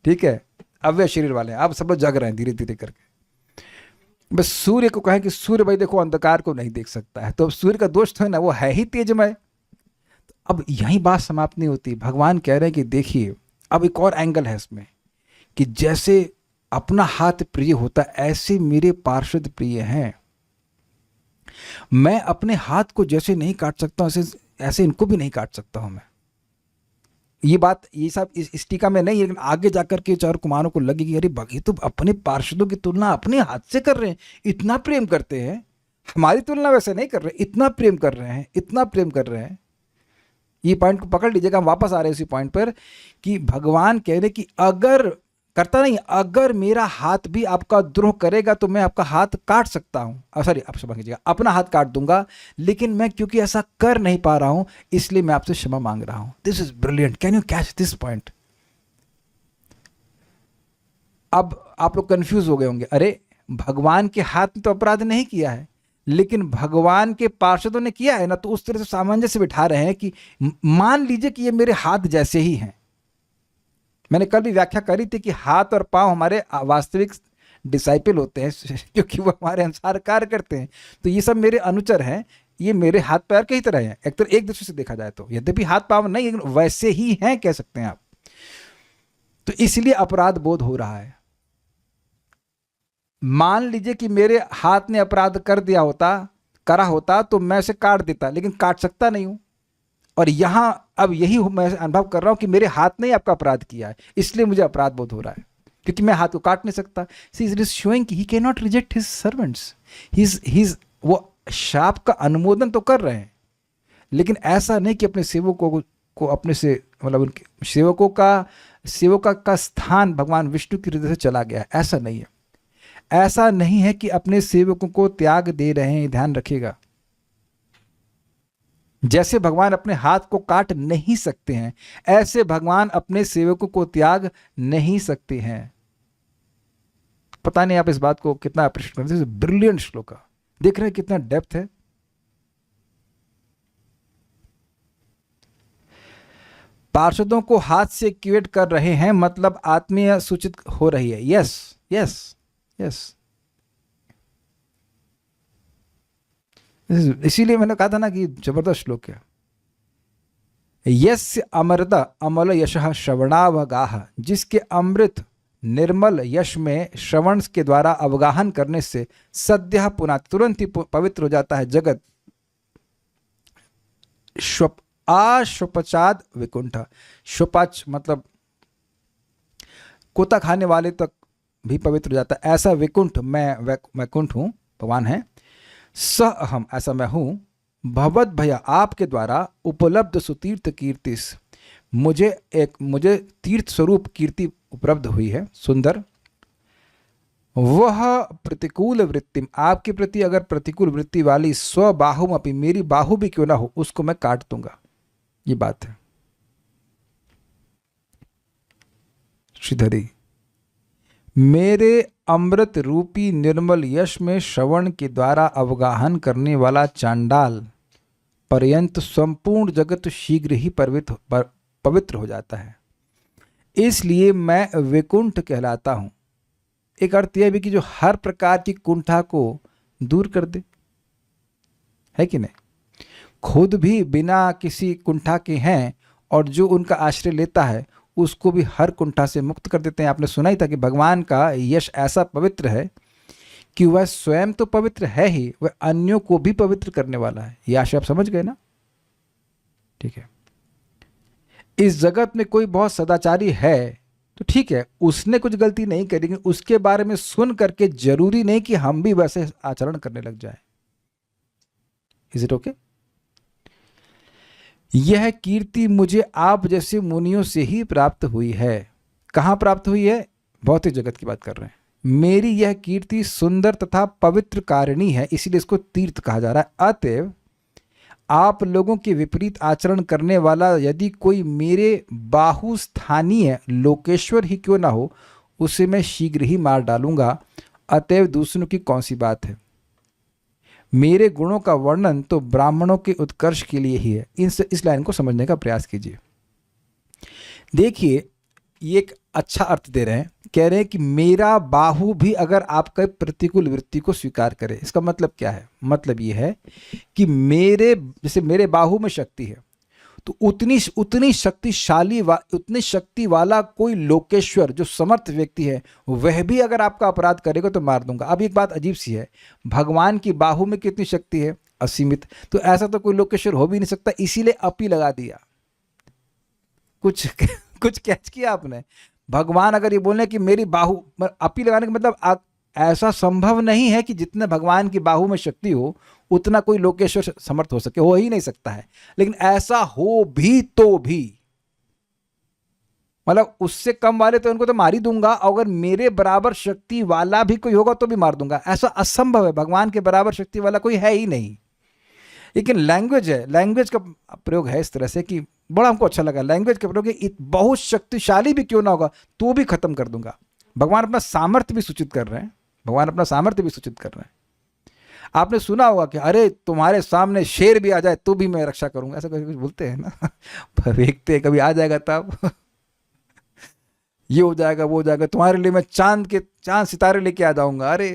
A: ठीक है, अव्यय शरीर वाले हैं। अब सब लोग जग रहे हैं धीरे धीरे करके। बस सूर्य को कहें कि सूर्य भाई देखो अंधकार को नहीं देख सकता है, तो अब सूर्य का दोष तो है ना, वो है ही तेजमय। अब यही बात समाप्त नहीं होती। भगवान कह रहे हैं कि देखिए, अब एक और एंगल है इसमें, कि जैसे अपना हाथ प्रिय होता है, ऐसे मेरे पार्षद प्रिय हैं। मैं अपने हाथ को जैसे नहीं काट सकता ऐसे ऐसे इनको भी नहीं काट सकता हूं मैं। ये बात, ये सब इस टीका में नहीं है, लेकिन आगे जाकर के चार कुमारों को लगेगी अरे ये तो अपने पार्षदों की तुलना अपने हाथ से कर रहे हैं, इतना प्रेम करते हैं। हमारी तुलना वैसे नहीं कर रहे, इतना प्रेम कर रहे हैं, इतना प्रेम कर रहे हैं। ये पॉइंट को पकड़ लीजिएगा, हम वापस आ रहे हैं उसी पॉइंट पर, कि भगवान कह रहे कि अगर करता नहीं, अगर मेरा हाथ भी आपका द्रोह करेगा तो मैं आपका हाथ काट सकता हूं। सॉरी, आप क्षमा कीजिएगा, अपना हाथ काट दूंगा, लेकिन मैं क्योंकि ऐसा कर नहीं पा रहा हूं, इसलिए मैं आपसे क्षमा मांग रहा हूं। This is brilliant, can you catch this point? अब आप लोग कंफ्यूज हो गए होंगे, अरे भगवान के हाथ ने तो अपराध नहीं किया है, लेकिन भगवान के पार्षदों ने किया है ना, तो उस तरह से सामंजस्य बिठा रहे हैं कि मान लीजिए कि ये मेरे हाथ जैसे ही हैं। मैंने कल भी व्याख्या करी थी कि हाथ और पांव हमारे वास्तविक डिसाइपल होते हैं, क्योंकि वो हमारे अनुसार कार्य करते हैं। तो ये सब मेरे अनुचर हैं, ये मेरे हाथ पैर की तरह हैं। एक तो एक दृष्टि से देखा जाए तो, यद्यपि हाथ पांव नहीं, लेकिन वैसे ही हैं कह सकते हैं आप। तो इसलिए अपराध बोध हो रहा है। मान लीजिए कि मेरे हाथ ने अपराध करा होता तो मैं उसे काट देता, लेकिन काट सकता नहीं हूं। और यहां अब यही मैं अनुभव कर रहा हूं कि मेरे हाथ ने ही आपका अपराध किया है, इसलिए मुझे अपराध बोध हो रहा है, क्योंकि मैं हाथ को काट नहीं सकता। सी इज शोइंग कि he can not reject his servants. वो शाप का अनुमोदन तो कर रहे हैं, लेकिन ऐसा नहीं कि अपने सेवकों को अपने से, मतलब उनके सेवकों का स्थान भगवान विष्णु की हृदय से चला गया। ऐसा नहीं है। ऐसा नहीं है कि अपने सेवकों को त्याग दे रहे हैं, ध्यान रखिएगा। जैसे भगवान अपने हाथ को काट नहीं सकते हैं, ऐसे भगवान अपने सेवकों को त्याग नहीं सकते हैं। पता नहीं आप इस बात को कितना अप्रिशिएट करते हैं। ब्रिलियंट श्लोक, देख रहे हैं कितना डेप्थ है। पार्षदों को हाथ से क्यूएट कर रहे हैं, मतलब आत्मीय सूचित हो रही है। यस यस यस, इसीलिए मैंने कहा था ना कि जबरदस्त श्लोक है। यस्य अमृत अमल यशः श्रवणावगाह, जिसके अमृत निर्मल यश में श्रवण के द्वारा अवगाहन करने से सद्यः पुनः तुरंत ही पवित्र हो जाता है जगत। आश्वपचाद विकुंठ, श्वपाच मतलब कोता खाने वाले तक भी पवित्र हो जाता है। ऐसा विकुंठ मैं कुंठ हूँ, भगवान है। स अहम, ऐसा मैं हूँ। भवद भया, आपके द्वारा उपलब्ध सुतीर्थ कीर्तिस, मुझे तीर्थ स्वरूप कीर्ति उपलब्ध हुई है, सुंदर। वह प्रतिकूल वृत्तिम, आपके प्रति अगर प्रतिकूल वृत्ति वाली स्वबाहुम अपनी, मेरी बाहु भी क्यों ना हो, उसको मैं काट दूंगा। ये बात है। श्रीधरी, मेरे अमृत रूपी निर्मल यश में श्रवण के द्वारा अवगाहन करने वाला चांडाल पर्यंत संपूर्ण जगत शीघ्र ही पवित्र हो जाता है, इसलिए मैं विकुंठ कहलाता हूं। एक अर्थ यह भी कि जो हर प्रकार की कुंठा को दूर कर दे, है कि नहीं। खुद भी बिना किसी कुंठा के हैं और जो उनका आश्रय लेता है उसको भी हर कुंठा से मुक्त कर देते हैं। आपने सुना ही था कि भगवान का यश ऐसा पवित्र है कि वह स्वयं तो पवित्र है ही, वह अन्यों को भी पवित्र करने वाला है। यह आशय आप समझ गए ना। ठीक है। इस जगत में कोई बहुत सदाचारी है तो ठीक है, उसने कुछ गलती नहीं करी, लेकिन उसके बारे में सुन करके जरूरी नहीं कि हम भी वैसे आचरण करने लग जाए। Is it okay? यह कीर्ति मुझे आप जैसे मुनियों से ही प्राप्त हुई है। कहां प्राप्त हुई है? भौतिक जगत की बात कर रहे हैं। मेरी यह कीर्ति सुंदर तथा पवित्र कारिणी है, इसीलिए इसको तीर्थ कहा जा रहा है। अतएव आप लोगों के विपरीत आचरण करने वाला यदि कोई मेरे बाहु स्थानीय लोकेश्वर ही क्यों ना हो, उसे मैं शीघ्र ही मार डालूंगा। अतएव दूसरों की कौन सी बात है। मेरे गुणों का वर्णन तो ब्राह्मणों के उत्कर्ष के लिए ही है। इस लाइन को समझने का प्रयास कीजिए। देखिए, ये एक अच्छा अर्थ दे रहे हैं। कह रहे हैं कि मेरा बाहु भी अगर आपका प्रतिकूल वृत्ति को स्वीकार करे, इसका मतलब क्या है? मतलब ये है कि जैसे मेरे बाहु में शक्ति है, तो उतनी शक्ति वाला कोई लोकेश्वर जो समर्थ व्यक्ति है, वह भी अगर आपका अपराध करेगा तो मार दूंगा। अब एक बात अजीब सी है, भगवान की बाहु में कितनी शक्ति है? असीमित। तो ऐसा तो कोई लोकेश्वर हो भी नहीं सकता, इसीलिए अपी लगा दिया। कुछ कैच किया आपने? भगवान अगर ये बोले कि मेरी बाहु, अपी लगाने का मतलब ऐसा संभव नहीं है कि जितने भगवान की बाहु में शक्ति हो उतना कोई लोकेश्वर समर्थ हो सके, हो ही नहीं सकता है। लेकिन ऐसा हो भी तो भी मतलब उससे कम वाले तो उनको तो मार ही दूंगा, अगर मेरे बराबर शक्ति वाला भी कोई होगा तो भी मार दूंगा। ऐसा असंभव है, भगवान के बराबर शक्ति वाला कोई है ही नहीं। लेकिन लैंग्वेज का प्रयोग है इस तरह से कि बड़ा हमको अच्छा लगा। लैंग्वेज का प्रयोग बहुत शक्तिशाली भी क्यों ना होगा तो भी खत्म कर दूंगा। भगवान अपना सामर्थ्य भी सूचित कर रहे हैं। आपने सुना होगा कि अरे तुम्हारे सामने शेर भी आ जाए तो भी मैं रक्षा करूंगा, ऐसा कुछ बोलते हैं ना। देखते कभी आ जाएगा तब ये हो जाएगा, वो हो जाएगा, तुम्हारे लिए मैं चांद सितारे लेके आ जाऊंगा। अरे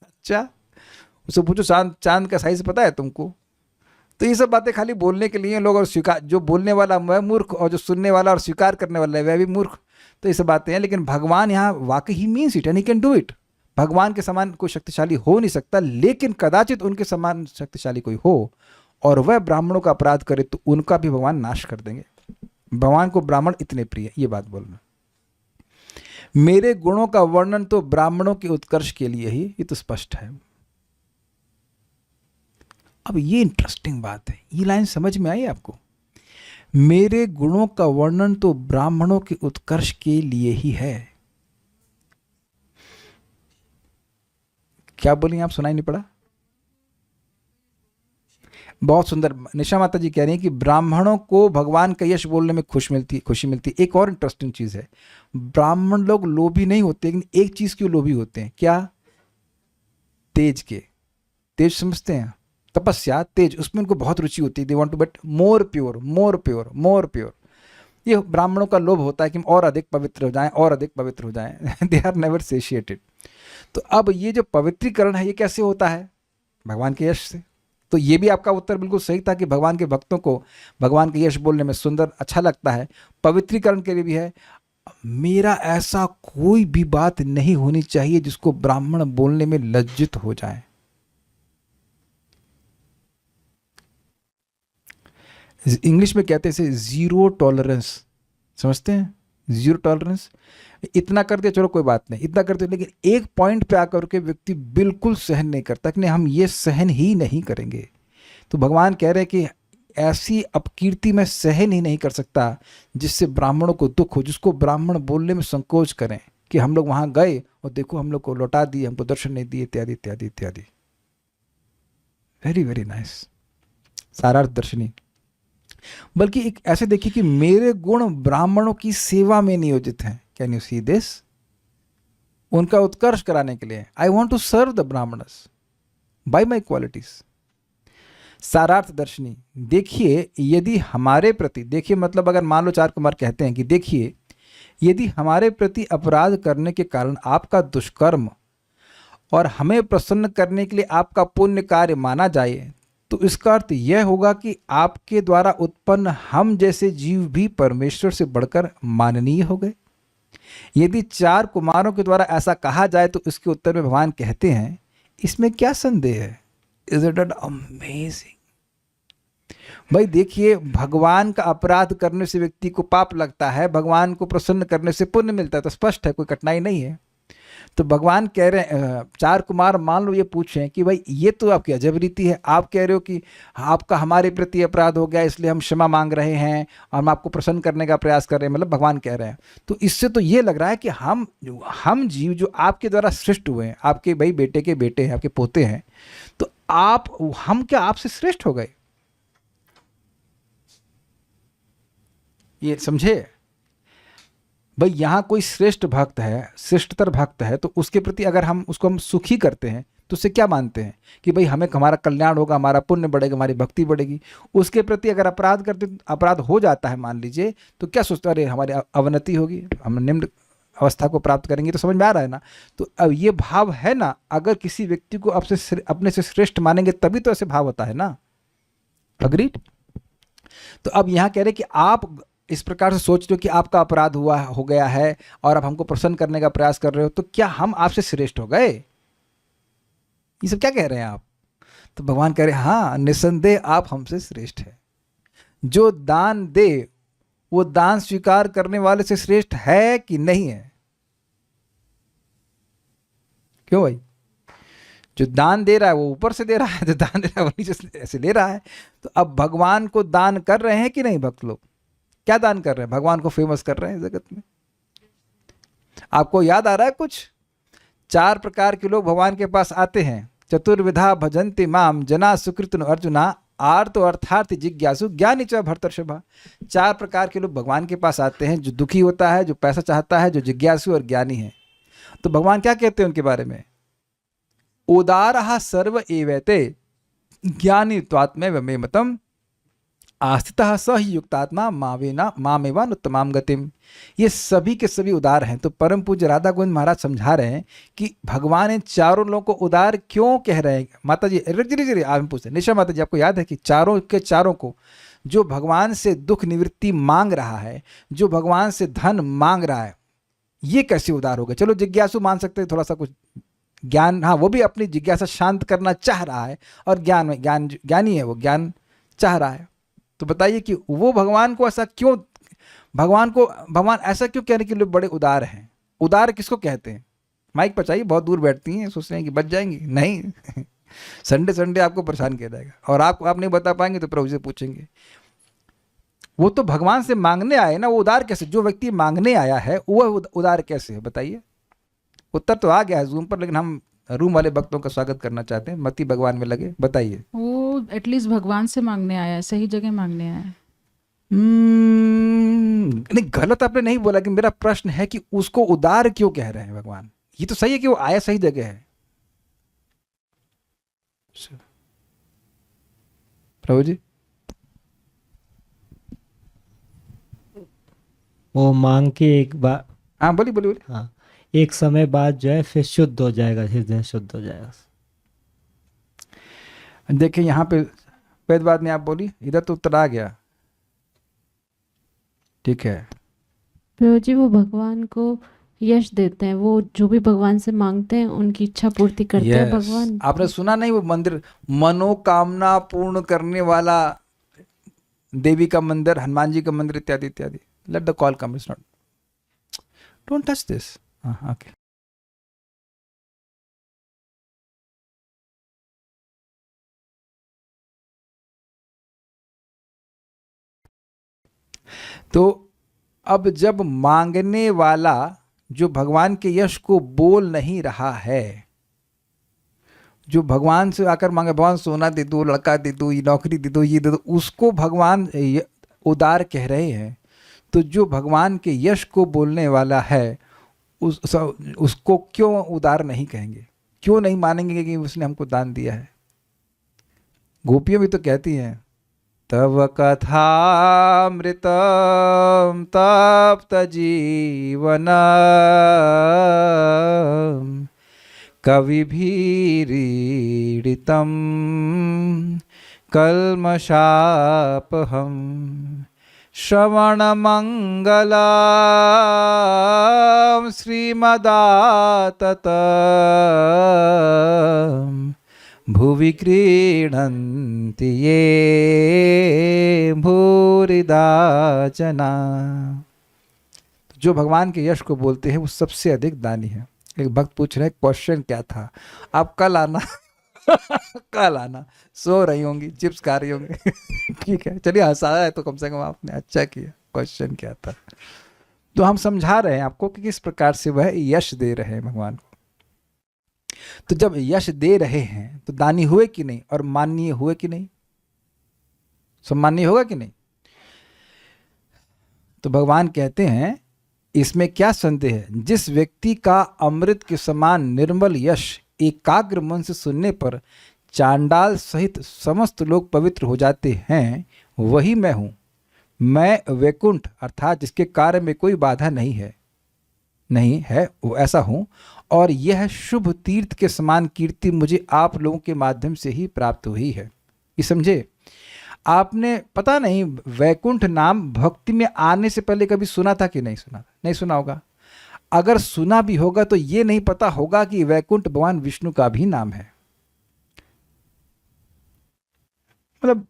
A: अच्छा, उससे पूछो चांद का साइज पता है तुमको? तो ये सब बातें खाली बोलने के लिए लोग, और जो बोलने वाला वह मूर्ख और जो सुनने वाला और स्वीकार करने वाला है वह भी मूर्ख। तो ये सब बातें हैं, लेकिन भगवान यहाँ वाकई he means it and he can do it. भगवान के समान कोई शक्तिशाली हो नहीं सकता, लेकिन कदाचित उनके समान शक्तिशाली कोई हो और वह ब्राह्मणों का अपराध करे तो उनका भी भगवान नाश कर देंगे। भगवान को ब्राह्मण इतने प्रिय, ये बात बोलना। मेरे गुणों का वर्णन तो ब्राह्मणों के उत्कर्ष के लिए ही, ये तो स्पष्ट है। अब ये इंटरेस्टिंग बात है, ये लाइन समझ में आई आपको? मेरे गुणों का वर्णन तो ब्राह्मणों के उत्कर्ष के लिए ही है। क्या बोली आप? सुनाई नहीं पड़ा? बहुत सुंदर। निशा माता जी कह रही हैं कि ब्राह्मणों को भगवान का यश बोलने में खुशी मिलती है। एक और इंटरेस्टिंग चीज है, ब्राह्मण लोग लोभी नहीं होते, लेकिन एक चीज क्यों लोभी होते हैं? क्या? तेज के। तेज समझते हैं? तपस्या, तेज, उसमें उनको बहुत रुचि होती है। They want to but more pure, more pure, more pure. ये ब्राह्मणों का लोभ होता है कि हम और अधिक पवित्र हो जाएं, और अधिक पवित्र हो जाएं। They are never satiated. तो अब ये जो पवित्रीकरण है ये कैसे होता है? भगवान के यश से। तो ये भी आपका उत्तर बिल्कुल सही था कि भगवान के भक्तों को भगवान के यश बोलने में सुंदर अच्छा लगता है, पवित्रीकरण के लिए भी है। मेरा ऐसा कोई भी बात नहीं होनी चाहिए जिसको ब्राह्मण बोलने में लज्जित हो जाए। इंग्लिश में कहते हैं इसे जीरो टॉलरेंस, समझते हैं? Zero tolerance. इतना कर दिया चलो कोई बात नहीं, इतना कर दिया, लेकिन एक पॉइंट पे आकर के व्यक्ति बिल्कुल सहन नहीं करता कि नहीं हम ये सहन ही नहीं करेंगे। तो भगवान कह रहे हैं कि ऐसी अपकीर्ति मैं सहन ही नहीं कर सकता जिससे ब्राह्मणों को दुख हो, जिसको ब्राह्मण बोलने में संकोच करें कि हम लोग वहां गए और देखो हम लोग को लौटा दिए, हमको दर्शन नहीं दिए, इत्यादि इत्यादि इत्यादि। वेरी वेरी नाइस, सारार्थ दर्शनी। बल्कि एक ऐसे देखिए कि मेरे गुण ब्राह्मणों की सेवा में नियोजित हैं। Can you see this? उनका उत्कर्ष कराने के लिए I want to serve the Brahmanas by my qualities. Sarartha Darshini. देखिए यदि हमारे प्रति, देखिए मतलब अगर मान लो चार कुमार कहते हैं कि देखिए यदि हमारे प्रति अपराध करने के कारण आपका दुष्कर्म और हमें प्रसन्न करने के लिए आपका पुण्य कार्य माना जाए, तो इसका अर्थ यह होगा कि आपके द्वारा उत्पन्न हम जैसे जीव भी परमेश्वर से बढ़कर माननीय हो गए। यदि चार कुमारों के द्वारा ऐसा कहा जाए तो इसके उत्तर में भगवान कहते हैं इसमें क्या संदेह है? Is it not amazing? भाई देखिए, भगवान का अपराध करने से व्यक्ति को पाप लगता है, भगवान को प्रसन्न करने से पुण्य मिलता है, तो स्पष्ट है, कोई कठिनाई नहीं है। तो भगवान कह रहे हैं, चार कुमार मान लो ये पूछें कि भाई ये तो आपकी अजब रीति है, आप कह रहे हो कि आपका हमारे प्रति अपराध हो गया इसलिए हम क्षमा मांग रहे हैं और हम आपको प्रसन्न करने का प्रयास कर रहे हैं, मतलब भगवान कह रहे हैं। तो इससे तो ये लग रहा है कि हम जीव जो आपके द्वारा सृष्ट हुए हैं, आपके भाई बेटे के बेटे हैं, आपके पोते हैं, तो हम क्या आपसे श्रेष्ठ हो गए? ये समझे भाई, यहां कोई श्रेष्ठ भक्त है, श्रेष्ठतर भक्त है, तो उसके प्रति अगर हम सुखी करते हैं तो उससे क्या मानते हैं कि भाई हमें हमारा कल्याण होगा, हमारा पुण्य बढ़ेगा, हमारी भक्ति बढ़ेगी। उसके प्रति अगर अपराध करते, अपराध हो जाता है मान लीजिए, तो क्या सोचते हैं? अरे हमारी अवनति होगी, हम निम्न अवस्था को प्राप्त करेंगे। तो समझ में आ रहा है ना? तो अब ये भाव है ना, अगर किसी व्यक्ति को अपने से श्रेष्ठ मानेंगे तभी तो ऐसे भाव होता है ना। अग्रीड? तो अब यहां कह रहे कि आप इस प्रकार से सोच रहे हो कि आपका अपराध हो गया है और अब हमको प्रसन्न करने का प्रयास कर रहे हो, तो क्या हम आपसे श्रेष्ठ हो गए? ये सब क्या कह रहे हैं आप? तो भगवान कह रहे हैं हाँ, निसंदेह आप हमसे श्रेष्ठ है। जो दान दे वो दान स्वीकार करने वाले से श्रेष्ठ है कि नहीं है? क्यों भाई? जो दान दे रहा है वो ऊपर से दे रहा है, जो दान दे रहा है वो नीचे से ऐसे ले रहा है। तो अब भगवान को दान कर रहे हैं कि नहीं भक्त लोग? क्या दान कर रहे हैं? भगवान को फेमस कर रहे हैं जगत में। आपको याद आ रहा है कुछ? 4 प्रकार के लोग भगवान के पास आते हैं। चतुर्विधा भजन्ति माम जना सुकृतनु अर्जुना आर्त अर्थार्थ जिज्ञासु ज्ञानी च भर्तर्षभा। 4 प्रकार के लोग भगवान के पास आते हैं, जो दुखी होता है, जो पैसा चाहता है, जो जिज्ञासु और ज्ञानी है। तो भगवान क्या कहते हैं उनके बारे में? उदारः सर्व एवैते ज्ञानी त्वात्मैव मे मतम आस्थितः स ही युक्तात्मा मामेवान उत्तमाम गतिम। ये सभी के सभी उदार हैं। तो परम पूज्य राधा गोविंद महाराज समझा रहे हैं कि भगवान इन चारों लोगों को उदार क्यों कह रहे हैं। माता जी आप पूछते हैं, निशा माता जी आपको याद है कि चारों के चारों को जो भगवान से दुख निवृत्ति मांग रहा है, जो भगवान से धन मांग रहा है, ये कैसे उदार हो गए? चलो जिज्ञासु मान सकते हैं, थोड़ा सा कुछ ज्ञान, हाँ वो भी अपनी जिज्ञासा शांत करना चाह रहा है और ज्ञानी है, वो ज्ञान चाह रहा है। तो बताइए कि वो भगवान को ऐसा क्यों, भगवान ऐसा क्यों कहने के लिए बड़े उदार हैं? उदार किसको कहते हैं? माइक पर चाहिए, बहुत दूर बैठती हैं, सोच रहे हैं कि बच जाएंगी। नहीं संडे आपको परेशान किया जाएगा और आप नहीं बता पाएंगे तो प्रभु से पूछेंगे। वो तो भगवान से मांगने आए ना, वो उदार कैसे? जो व्यक्ति मांगने आया है वह उदार कैसे है? बताइए। उत्तर तो आ गया है जूम पर, लेकिन हम रूम वाले भक्तों का स्वागत करना चाहते हैं। मती भगवान में लगे, बताइए।
C: वो एटलीस्ट भगवान से मांगने आया है, सही जगह मांगने आया है।
A: नहीं, गलत आपने नहीं बोला, कि मेरा प्रश्न है कि उसको उदार क्यों कह रहे हैं भगवान? ये तो सही है कि वो आया सही जगह है। प्रभु जी,
D: वो मांग के एक बार,
A: हाँ बोलिए।
D: हाँ, एक समय बाद जो है फिर शुद्ध हो जाएगा, हृदय शुद्ध हो जाएगा।
A: देखिए यहाँ पे वैद बाद में आप बोली, इधर तो उत्तर आ गया। ठीक है,
B: प्रभु जी वो भगवान को यश देते हैं, वो जो भी भगवान से मांगते हैं उनकी इच्छा पूर्ति करते हैं
A: यस,
B: भगवान।
A: आपने सुना नहीं वो मंदिर, मनोकामना पूर्ण करने वाला देवी का मंदिर, हनुमान जी का मंदिर इत्यादि इत्यादि। Let the call come, it's not, don't touch this. Okay, तो अब जब मांगने वाला जो भगवान के यश को बोल नहीं रहा है, जो भगवान से आकर मांगे भगवान सोना दे दो, लड़का दे दो, ये नौकरी दे दो, ये दे दो, उसको भगवान उदार कह रहे हैं। तो जो भगवान के यश को बोलने वाला है उसको क्यों उदार नहीं कहेंगे, क्यों नहीं मानेंगे कि उसने हमको दान दिया है। गोपियां भी तो कहती हैं, तव कथामृतम तप्त जीवनम कविभिरीडितम कल्मषापहम श्रवणमंगलम श्रीमदाततम भुवि क्रीडन्ति ये भूरिदा जना। जो भगवान के यश को बोलते हैं वो सबसे अधिक दानी है। एक भक्त पूछ रहे हैं क्वेश्चन क्या था, आप कल आना कल आना, सो रही होंगी, चिप्स खा रही होंगी ठीक है, चलिए हंसाया है तो कम से कम आपने अच्छा किया। क्वेश्चन क्या था, तो हम समझा रहे हैं आपको कि किस प्रकार से वह यश दे रहे हैं भगवान को। तो जब यश दे रहे हैं तो दानी हुए कि नहीं, और माननीय हुए कि नहीं, सम्माननीय होगा कि नहीं। तो भगवान कहते हैं इसमें क्या संदेह है, जिस व्यक्ति का अमृत के समान निर्मल यश एकाग्र मन से सुनने पर चांडाल सहित समस्त लोग पवित्र हो जाते हैं, वही मैं हूं। मैं वैकुंठ अर्थात जिसके कार्य में कोई बाधा नहीं है वो ऐसा हूं, और यह शुभ तीर्थ के समान कीर्ति मुझे आप लोगों के माध्यम से ही प्राप्त हुई है। ये समझे, आपने पता नहीं वैकुंठ नाम भक्ति में आने से पहले कभी सुना था कि नहीं सुना था, नहीं सुना होगा। अगर सुना भी होगा तो ये नहीं पता होगा कि वैकुंठ भगवान विष्णु का भी नाम है। मतलब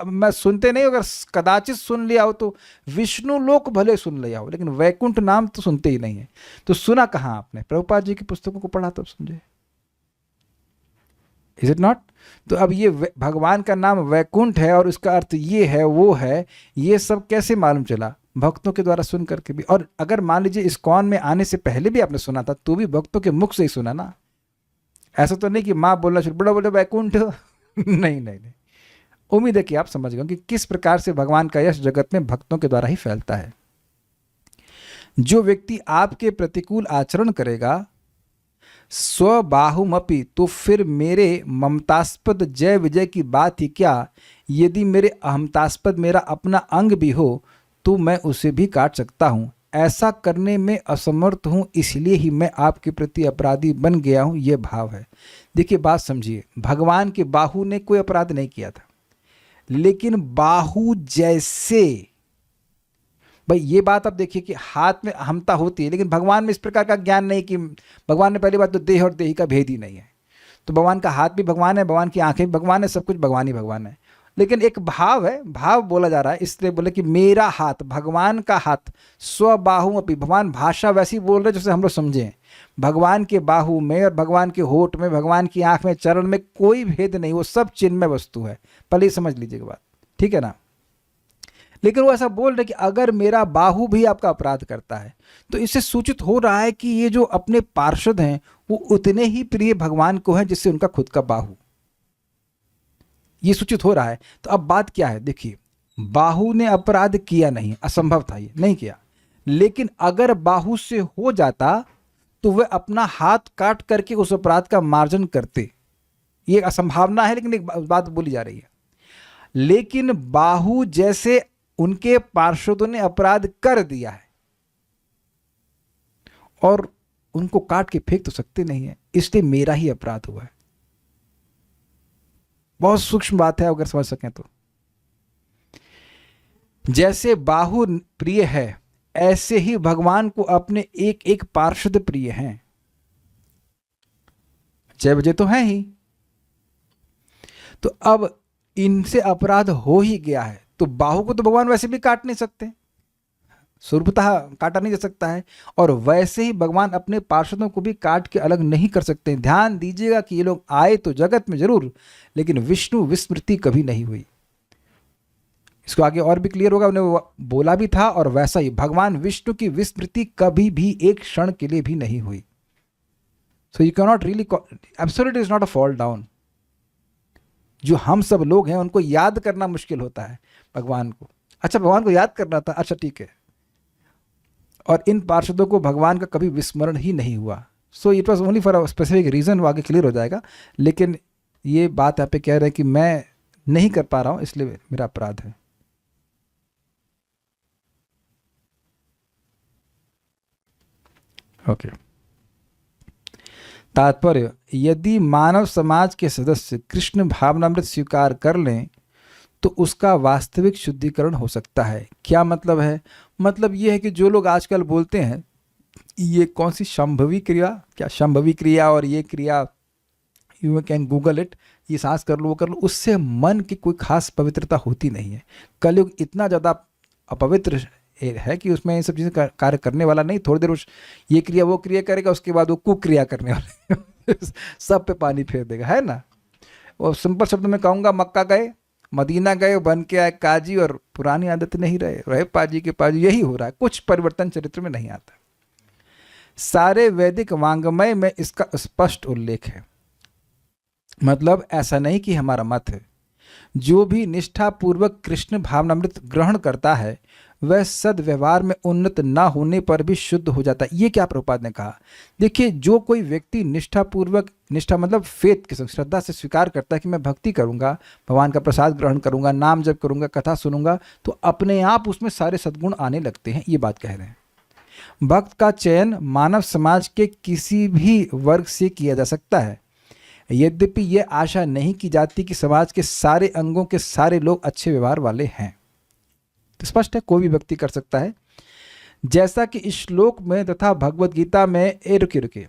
A: मैं सुनते नहीं, अगर कदाचित सुन लिया हो तो विष्णु लोक भले सुन लिया हो, लेकिन वैकुंठ नाम तो सुनते ही नहीं है। तो सुना कहाँ आपने, प्रभुपाद जी की पुस्तकों को पढ़ा तब समझे, इज इट नॉट। तो अब ये भगवान का नाम वैकुंठ है और उसका अर्थ ये है वो है, ये सब कैसे मालूम चला, भक्तों के द्वारा सुन करके भी। और अगर मान लीजिए इस्कॉन में आने से पहले भी आपने सुना था तो भी भक्तों के मुख से ही सुना ना, ऐसा तो नहीं कि माँ बोलना शुरू, बड़ा बोले वैकुंठ नहीं नहीं नहीं। उम्मीद है कि आप समझ गए कि किस प्रकार से भगवान का यश जगत में भक्तों के द्वारा ही फैलता है। जो व्यक्ति आपके प्रतिकूल आचरण करेगा स्वबाहुमपि, तो फिर मेरे ममतास्पद जय विजय की बात ही क्या। यदि मेरे अहमतास्पद मेरा अपना अंग भी हो तो मैं उसे भी काट सकता हूँ। ऐसा करने में असमर्थ हूँ, इसलिए ही मैं आपके प्रति अपराधी बन गया हूँ, यह भाव है। देखिए बात समझिए, भगवान के बाहु ने कोई अपराध नहीं किया था, लेकिन बाहु जैसे, भाई ये बात आप देखिए कि हाथ में अहमता होती है, लेकिन भगवान में इस प्रकार का ज्ञान नहीं कि भगवान ने, पहली बात तो देह और देही का भेद ही नहीं है। तो भगवान का हाथ भी भगवान है, भगवान की आंखें भी भगवान है, सब कुछ भगवान ही भगवान है। लेकिन एक भाव है, भाव बोला जा रहा है, इसलिए बोले कि मेरा हाथ, भगवान का हाथ, स्वबाहु अपनी, भगवान भाषा वैसी बोल रहे जैसे हम लोग समझें। भगवान के बाहु में और भगवान के होठ में, भगवान की आंख में, चरण में कोई भेद नहीं, वो सब चिन्मय वस्तु है। पहले समझ लीजिएगा बात, ठीक है ना। लेकिन वो ऐसा बोल रहे कि अगर मेरा बाहु भी आपका अपराध करता है, तो इससे सूचित हो रहा है कि ये जो अपने पार्षद हैं वो उतने ही प्रिय भगवान को हैं जिससे उनका खुद का बाहु, ये सूचित हो रहा है। तो अब बात क्या है, देखिए बाहु ने अपराध किया नहीं, असंभव था, ये नहीं किया। लेकिन अगर बाहु से हो जाता तो वह अपना हाथ काट करके उस अपराध का मार्जन करते, ये असंभावना है, लेकिन एक बात बोली जा रही है। लेकिन बाहु जैसे उनके पार्षदों ने अपराध कर दिया है और उनको काट के फेंक तो सकते नहीं है, इसलिए मेरा ही अपराध हुआ है। बहुत सूक्ष्म बात है अगर समझ सकें तो। जैसे बाहु प्रिय है, ऐसे ही भगवान को अपने एक एक पार्षद प्रिय हैं। 6 बजे तो है ही, तो अब इनसे अपराध हो ही गया है, तो बाहु को तो भगवान वैसे भी काट नहीं सकते, स्वरूपतः काटा नहीं जा सकता है, और वैसे ही भगवान अपने पार्षदों को भी काट के अलग नहीं कर सकते। ध्यान दीजिएगा कि ये लोग आए तो जगत में जरूर, लेकिन विष्णु विस्मृति कभी नहीं हुई। इसको आगे और भी क्लियर होगा, उन्हें बोला भी था, और वैसा ही भगवान विष्णु की विस्मृति कभी भी एक क्षण के लिए भी नहीं हुई। So you can not really, absolute is not a fall down. जो हम सब लोग हैं उनको याद करना मुश्किल होता है भगवान को। अच्छा, भगवान को याद करना था, अच्छा ठीक है, और इन पार्षदों को भगवान का कभी विस्मरण ही नहीं हुआ। So it was only for a specific reason, वो आगे क्लियर हो जाएगा। लेकिन ये बात यहाँ पे कह रहे हैं कि मैं नहीं कर पा रहा हूँ, इसलिए मेरा अपराध है। ओके, तात्पर्य, यदि मानव समाज के सदस्य कृष्ण भावनामृत स्वीकार कर लें तो उसका वास्तविक शुद्धिकरण हो सकता है। क्या मतलब है? मतलब ये है कि जो लोग आजकल बोलते हैं ये कौन सी संभवी क्रिया, क्या संभवी क्रिया और ये क्रिया, यू कैन गूगल इट, ये सांस कर लो वो कर लो, उससे मन की कोई खास पवित्रता होती नहीं है। कलयुग इतना ज़्यादा अपवित्र है कि उसमें ये सब चीज़ें कार्य करने वाला नहीं। थोड़ी देर उस ये क्रिया वो क्रिया करेगा, उसके बाद वो कुक्रिया करने वाले सब पे पानी फेर देगा, है ना। वो सिंपल शब्द में कहूँगा, मक्का गए, मदीना गए, बन के आए काजी, और पुरानी आदत नहीं रहे पाजी के पाजी। यही हो रहा है, कुछ परिवर्तन चरित्र में नहीं आता। सारे वैदिक वांग्मय में इसका स्पष्ट उल्लेख है। मतलब ऐसा नहीं कि हमारा मत है, जो भी निष्ठापूर्वक कृष्ण भावनामृत ग्रहण करता है वह सद्व्यवहार में उन्नत ना होने पर भी शुद्ध हो जाता है। ये क्या प्रभुपाद ने कहा? देखिए, जो कोई व्यक्ति निष्ठापूर्वक, निष्ठा मतलब फेथ के संग, श्रद्धा से स्वीकार करता है कि मैं भक्ति करूंगा, भगवान का प्रसाद ग्रहण करूंगा, नाम जप करूंगा, कथा सुनूंगा, तो अपने आप उसमें सारे सद्गुण आने लगते हैं। ये बात कह रहे हैं। भक्त का चयन मानव समाज के किसी भी वर्ग से किया जा सकता है, यद्यपि यह आशा नहीं की जाती कि समाज के सारे अंगों के सारे लोग अच्छे व्यवहार वाले हैं। तो स्पष्ट है, कोई भी व्यक्ति कर सकता है। जैसा कि इस श्लोक में तथा भगवत गीता में, रुके,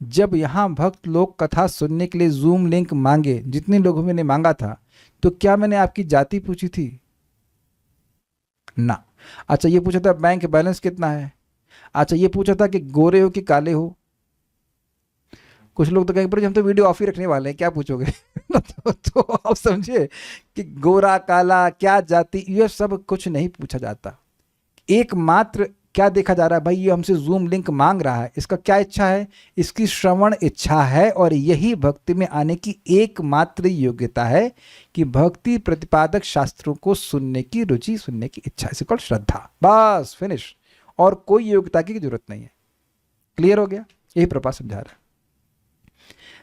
A: जब यहाँ भक्त लोग कथा सुनने के लिए जूम लिंक मांगे, जितने लोगों मैंने मांगा था, तो क्या मैंने आपकी जाति पूछी थी? ना। अच्छा, ये पूछा था बैंक बैलेंस कितना है? अच्छा, ये पूछा था कि गोरे हो कि काले हो? कुछ लोग तो कहेंगे पर हम तो वीडियो ऑफ ही रखने वाले हैं, क्या पूछोगे? तो आप समझिए कि गोरा काला क्या जाति, ये सब कुछ नहीं पूछा जाता। एकमात्र क्या देखा जा रहा है, भाई ये हमसे जूम लिंक मांग रहा है, इसका क्या इच्छा है? इसकी श्रवण इच्छा है, और यही भक्ति में आने की एकमात्र योग्यता है कि भक्ति प्रतिपादक शास्त्रों को सुनने की रुचि, सुनने की इच्छा, इसे कॉल्ड श्रद्धा। बस फिनिश, और कोई योग्यता की जरूरत नहीं है। क्लियर हो गया? यही प्रभुपाद समझा रहा है।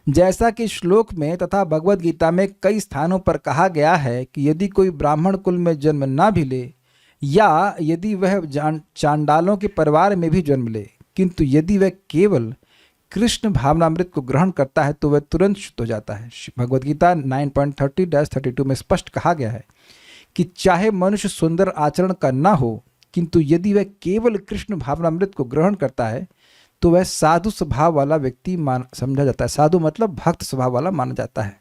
A: जैसा कि श्लोक में तथा भगवत गीता में कई स्थानों पर कहा गया है कि यदि कोई ब्राह्मण कुल में जन्म ना भी ले, या यदि वह चांडालों के परिवार में भी जन्म ले, किंतु यदि वह केवल कृष्ण भावनामृत को ग्रहण करता है तो वह तुरंत शुद्ध हो जाता है। भगवत गीता 9.30-32 में स्पष्ट कहा गया है कि चाहे मनुष्य सुंदर आचरण का ना हो, किंतु यदि वह केवल कृष्ण भावनामृत को ग्रहण करता है तो वह साधु स्वभाव वाला व्यक्ति समझा जाता है। साधु मतलब भक्त स्वभाव वाला माना जाता है।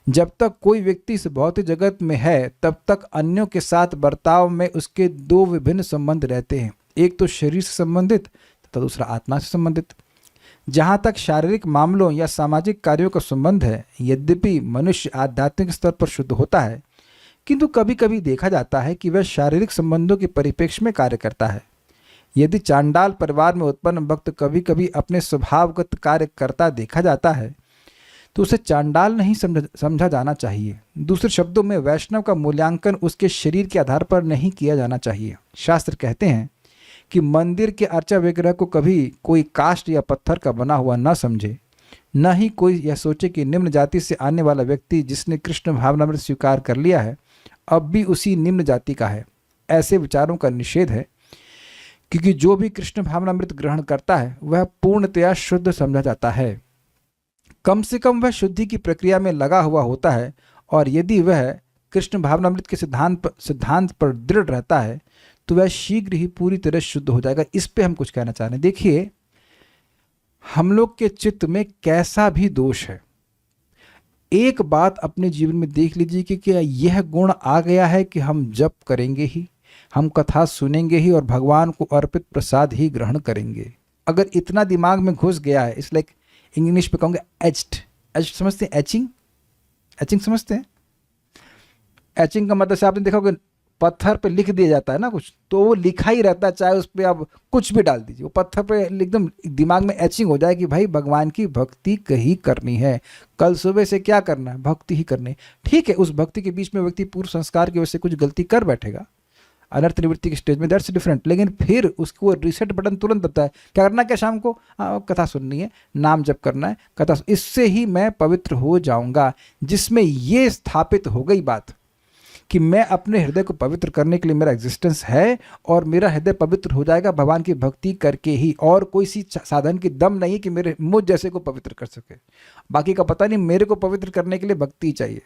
A: जब तक कोई व्यक्ति इस भौतिक जगत में है, तब तक अन्यों के साथ बर्ताव में उसके दो विभिन्न संबंध रहते हैं, एक तो शरीर से संबंधित तथा दूसरा आत्मा से संबंधित। जहाँ तक शारीरिक मामलों या सामाजिक कार्यों का संबंध है, यद्यपि मनुष्य आध्यात्मिक स्तर पर शुद्ध होता है, किंतु कभी कभी देखा जाता है कि वह शारीरिक संबंधों के परिप्रेक्ष्य में कार्य करता है। यदि चांडाल परिवार में उत्पन्न भक्त कभी कभी अपने स्वभावगत कार्य करता देखा जाता है, तो उसे चांडाल नहीं समझा जाना चाहिए। दूसरे शब्दों में, वैष्णव का मूल्यांकन उसके शरीर के आधार पर नहीं किया जाना चाहिए। शास्त्र कहते हैं कि मंदिर के अर्चा विग्रह को कभी कोई काष्ठ या पत्थर का बना हुआ न समझे, न ही कोई यह सोचे कि निम्न जाति से आने वाला व्यक्ति जिसने कृष्ण भावनामृत स्वीकार कर लिया है अब भी उसी निम्न जाति का है। ऐसे विचारों का निषेध है, क्योंकि जो भी कृष्ण भावनामृत ग्रहण करता है वह पूर्णतया शुद्ध समझा जाता है। कम से कम वह शुद्धि की प्रक्रिया में लगा हुआ होता है और यदि वह कृष्ण भावनामृत के सिद्धांत पर दृढ़ रहता है तो वह शीघ्र ही पूरी तरह शुद्ध हो जाएगा। इस पे हम कुछ कहना चाह रहे हैं। देखिए, हम लोग के चित्त में कैसा भी दोष है, एक बात अपने जीवन में देख लीजिए कि क्या यह गुण आ गया है कि हम जप करेंगे ही, हम कथा सुनेंगे ही और भगवान को अर्पित प्रसाद ही ग्रहण करेंगे। अगर इतना दिमाग में घुस गया है, इट्स लाइक इंग्लिश में कहूँगा एच्ड। एच्ड समझते हैं? एचिंग समझते हैं? एचिंग का मतलब से आपने देखा होगा पत्थर पे लिख दिया जाता है ना कुछ, तो वो लिखा ही रहता है, चाहे उस पर आप कुछ भी डाल दीजिए, वो पत्थर पे एकदम दिमाग में एचिंग हो जाए कि भाई भगवान की भक्ति कहीं करनी है, कल सुबह से क्या करना है, भक्ति ही करनी है। ठीक है, उस भक्ति के बीच में व्यक्ति पूर्व संस्कार की वजह से कुछ गलती कर बैठेगा अनर्थ निवृत्ति के स्टेज में, दैट्स डिफरेंट, लेकिन फिर उसको रिसेट बटन तुरंत दबता है। क्या करना, क्या शाम को कथा सुननी है, नाम जप करना है, कथा, इससे ही मैं पवित्र हो जाऊंगा। जिसमें ये स्थापित हो गई बात कि मैं अपने हृदय को पवित्र करने के लिए मेरा एग्जिस्टेंस है और मेरा हृदय पवित्र हो जाएगा भगवान की भक्ति करके ही, और कोई सी साधन की दम नहीं कि मेरे मुझ जैसे को पवित्र कर सके। बाकी का पता नहीं, मेरे को पवित्र करने के लिए भक्ति चाहिए।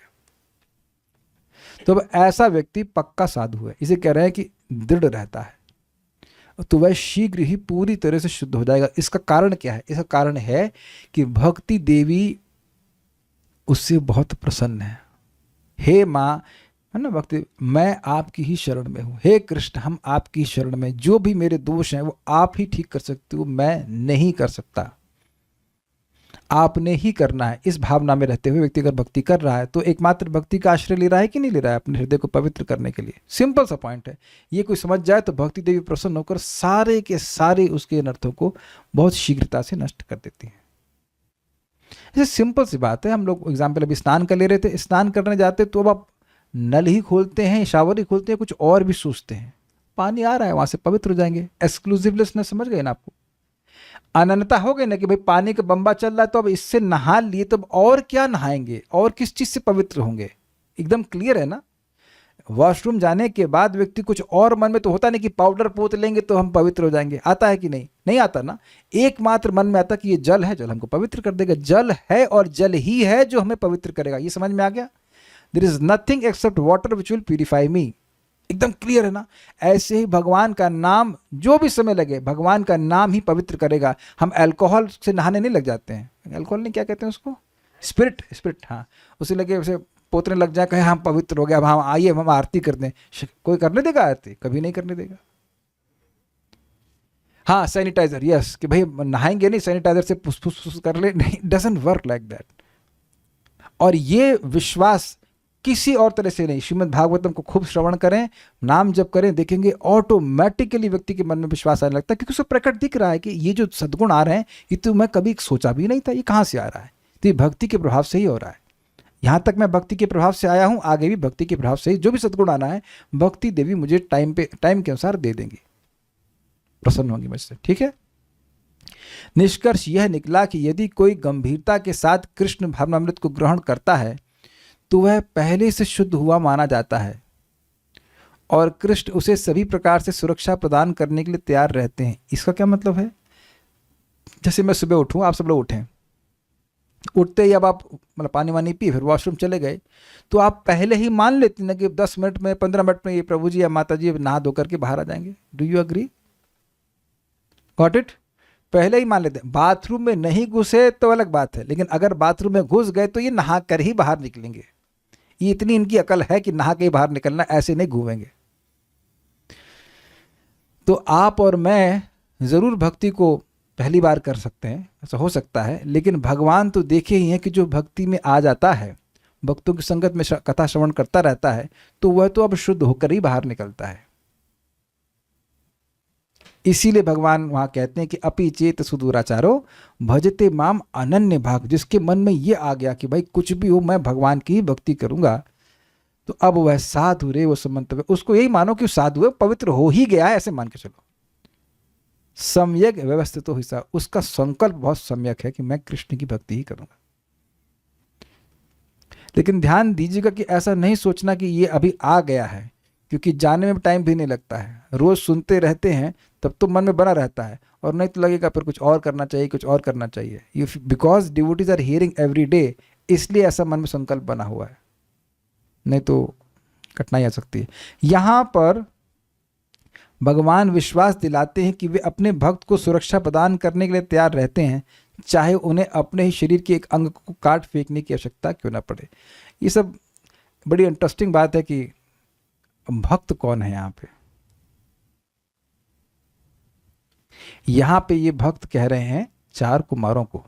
A: तो अब ऐसा व्यक्ति पक्का साधु है, इसे कह रहे हैं कि दृढ़ रहता है, तो वह शीघ्र ही पूरी तरह से शुद्ध हो जाएगा। इसका कारण क्या है? इसका कारण है कि भक्ति देवी उससे बहुत प्रसन्न है। हे माँ, है ना, भक्ति, मैं आपकी ही शरण में हूँ, हे कृष्ण हम आपकी शरण में, जो भी मेरे दोष हैं वो आप ही ठीक कर सकते हो, मैं नहीं कर सकता, आपने ही करना है। इस भावना में रहते हुए व्यक्ति अगर भक्ति कर रहा है तो एकमात्र भक्ति का आश्रय ले रहा है कि नहीं ले रहा है अपने हृदय को पवित्र करने के लिए। सिंपल सा पॉइंट है, ये कोई समझ जाए तो भक्ति देवी प्रसन्न होकर सारे के सारे उसके अनर्थों को बहुत शीघ्रता से नष्ट कर देती है। ऐसे सिंपल सी बात है। हम लोग एग्जाम्पल अभी स्नान कर ले रहे थे, स्नान करने जाते तो अब आप नल ही खोलते हैं, शावर ही खोलते हैं, कुछ और भी सोचते हैं, पानी आ रहा है वहां से पवित्र हो जाएंगे। एक्सक्लूसिवनेस समझ गए ना आपको? अनन्यता हो गई ना कि भाई पानी का बम्बा चल रहा है तो अब इससे नहा लिए तो अब और क्या नहाएंगे, और किस चीज से पवित्र होंगे? एकदम क्लियर है ना। वॉशरूम जाने के बाद व्यक्ति कुछ और मन में तो होता नहीं कि पाउडर पोत लेंगे तो हम पवित्र हो जाएंगे, आता है कि नहीं? नहीं आता ना। एकमात्र मन में आता कि ये जल है, जल हमको पवित्र कर देगा, जल है और जल ही है जो हमें पवित्र करेगा। ये समझ में आ गया? There is nothing except water which will purify me. एकदम क्लियर है ना। ऐसे ही भगवान का नाम जो भी समय लगे, भगवान का नाम ही पवित्र करेगा। हम अल्कोहल से नहाने नहीं लग जाते हैं, अल्कोहल नहीं, क्या कहते हैं उसको, स्पिरिट, हाँ, उसे लगे उसे पोतने लग जाए, कहे हम पवित्र हो गया, अब हम आइए हम आरती कर दें। कोई करने देगा आरती? कभी नहीं करने देगा। हाँ, सैनिटाइजर, यस, कि भाई नहाएंगे नहीं, सैनिटाइजर से फुस फुस कर ले, नहीं, डजंट वर्क लाइक दैट। और ये विश्वास किसी और तरह से नहीं। श्रीमद् भागवतम को खूब श्रवण करें, नाम जप करें, देखेंगे ऑटोमेटिकली व्यक्ति के मन में विश्वास आने लगता है, क्योंकि उसे प्रकट दिख रहा है कि ये जो सद्गुण आ रहे हैं ये तो मैं कभी सोचा भी नहीं था, ये कहाँ से आ रहा है? तो ये भक्ति के प्रभाव से ही हो रहा है। यहाँ तक मैं भक्ति के प्रभाव से आया हूँ, आगे भी भक्ति के प्रभाव से ही जो भी सद्गुण आना है भक्ति देवी मुझे टाइम के अनुसार दे देंगी, प्रसन्न होंगी मुझसे। ठीक है। निष्कर्ष यह निकला कि यदि कोई गंभीरता के साथ कृष्ण भावनामृत को ग्रहण करता है तो वह पहले से शुद्ध हुआ माना जाता है और कृष्ण उसे सभी प्रकार से सुरक्षा प्रदान करने के लिए तैयार रहते हैं। इसका क्या मतलब है? जैसे मैं सुबह उठूं, आप सब लोग उठें, उठते ही अब आप मतलब पानी वानी पी फिर वॉशरूम चले गए, तो आप पहले ही मान लेते हैं कि 10 मिनट में 15 मिनट में ये प्रभु जी या माता जी नहा धो करके बाहर आ जाएंगे। Do you agree? Got it? पहले ही मान लेते हैं। बाथरूम में नहीं घुसे तो अलग बात है, लेकिन अगर बाथरूम में घुस गए तो ये नहा कर ही बाहर निकलेंगे। ये इतनी इनकी अकल है कि नहा के ही बाहर निकलना, ऐसे नहीं घूमेंगे। तो आप और मैं जरूर भक्ति को पहली बार कर सकते हैं, ऐसा हो सकता है, लेकिन भगवान तो देखे ही हैं कि जो भक्ति में आ जाता है, भक्तों की संगत में कथा श्रवण करता रहता है, तो वह तो अब शुद्ध होकर ही बाहर निकलता है। इसीलिए भगवान वहां कहते हैं कि अपि चेत सुदूराचारो भजते माम अनन्य भाग। जिसके मन में ये आ गया कि भाई कुछ भी हो मैं भगवान की ही भक्ति करूंगा, तो अब वह साधु रे वो समंतव्य, उसको यही मानो कि साधु है, पवित्र हो ही गया है, ऐसे मान के चलो। सम्यक व्यवस्थित तो हिस्सा, उसका संकल्प बहुत सम्यक है कि मैं कृष्ण की भक्ति ही करूंगा। लेकिन ध्यान दीजिएगा कि ऐसा नहीं सोचना कि ये अभी आ गया है, क्योंकि जाने में टाइम भी नहीं लगता है। रोज सुनते रहते हैं तब तो मन में बना रहता है, और नहीं तो लगेगा फिर कुछ और करना चाहिए, कुछ और करना चाहिए। Because devotees are hearing every day, इसलिए ऐसा मन में संकल्प बना हुआ है। नहीं तो कठिनाई आ सकती है। यहाँ पर भगवान विश्वास दिलाते हैं कि वे अपने भक्त को सुरक्षा प्रदान करने के लिए तैयार रहते हैं, चाहे उन्हें अपने ही शरीर के एक अंग को काट फेंकने की आवश्यकता क्यों ना पड़े। ये सब बड़ी इंटरेस्टिंग बात है कि भक्त कौन है यहाँ पे। यहाँ पे ये भक्त कह रहे हैं 4 कुमारों को,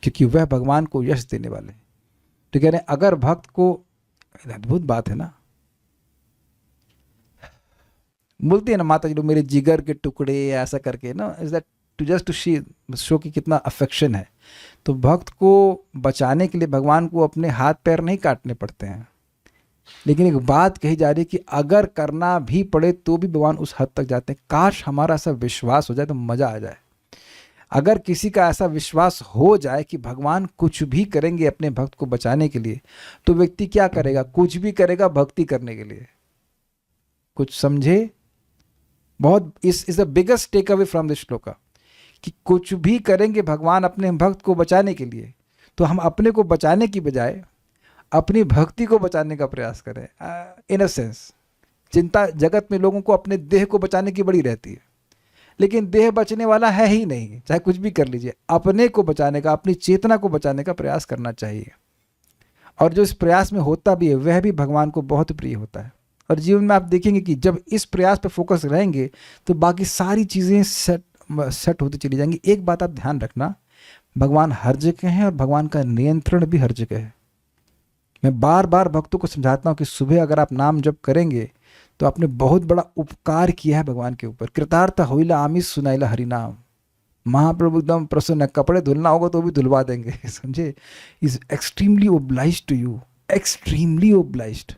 A: क्योंकि वह भगवान को यश देने वाले हैं। तो कह रहे हैं अगर भक्त को, अद्भुत बात है ना, बोलती है ना माता जी लोग मेरे जिगर के टुकड़े ऐसा करके ना, is that to just to show कि कितना अफेक्शन है। तो भक्त को बचाने के लिए भगवान को अपने हाथ पैर नहीं काटने पड़ते हैं, लेकिन एक बात कही जा रही है कि अगर करना भी पड़े तो भी भगवान उस हद तक जाते हैं। काश हमारा ऐसा विश्वास हो जाए तो मजा आ जाए। अगर किसी का ऐसा विश्वास हो जाए कि भगवान कुछ भी करेंगे अपने भक्त को बचाने के लिए, तो व्यक्ति क्या करेगा? कुछ भी करेगा भक्ति करने के लिए। कुछ समझे? बहुत is the biggest take away from this shloka कि कुछ भी करेंगे भगवान अपने भक्त को बचाने के लिए, तो हम अपने को बचाने की बजाय अपनी भक्ति को बचाने का प्रयास करें। इन अ सेंस चिंता जगत में लोगों को अपने देह को बचाने की बड़ी रहती है, लेकिन देह बचने वाला है ही नहीं, चाहे कुछ भी कर लीजिए। अपने को बचाने का, अपनी चेतना को बचाने का प्रयास करना चाहिए, और जो इस प्रयास में होता भी है वह भी भगवान को बहुत प्रिय होता है। और जीवन में आप देखेंगे कि जब इस प्रयास पर फोकस रहेंगे तो बाकी सारी चीज़ें सेट होती चली जाएंगी। एक बात आप ध्यान रखना, भगवान हर जगह है और भगवान का नियंत्रण भी हर जगह है। मैं बार बार भक्तों को समझाता हूँ कि सुबह अगर आप नाम जप करेंगे तो आपने बहुत बड़ा उपकार किया है भगवान के ऊपर। कृतार्थ होइला आमिष सुनाइला हरि नाम। महाप्रभु एकदम प्रसन्न है, कपड़े धुलना होगा तो भी धुलवा देंगे, समझे। Is extremely obliged to you, extremely obliged.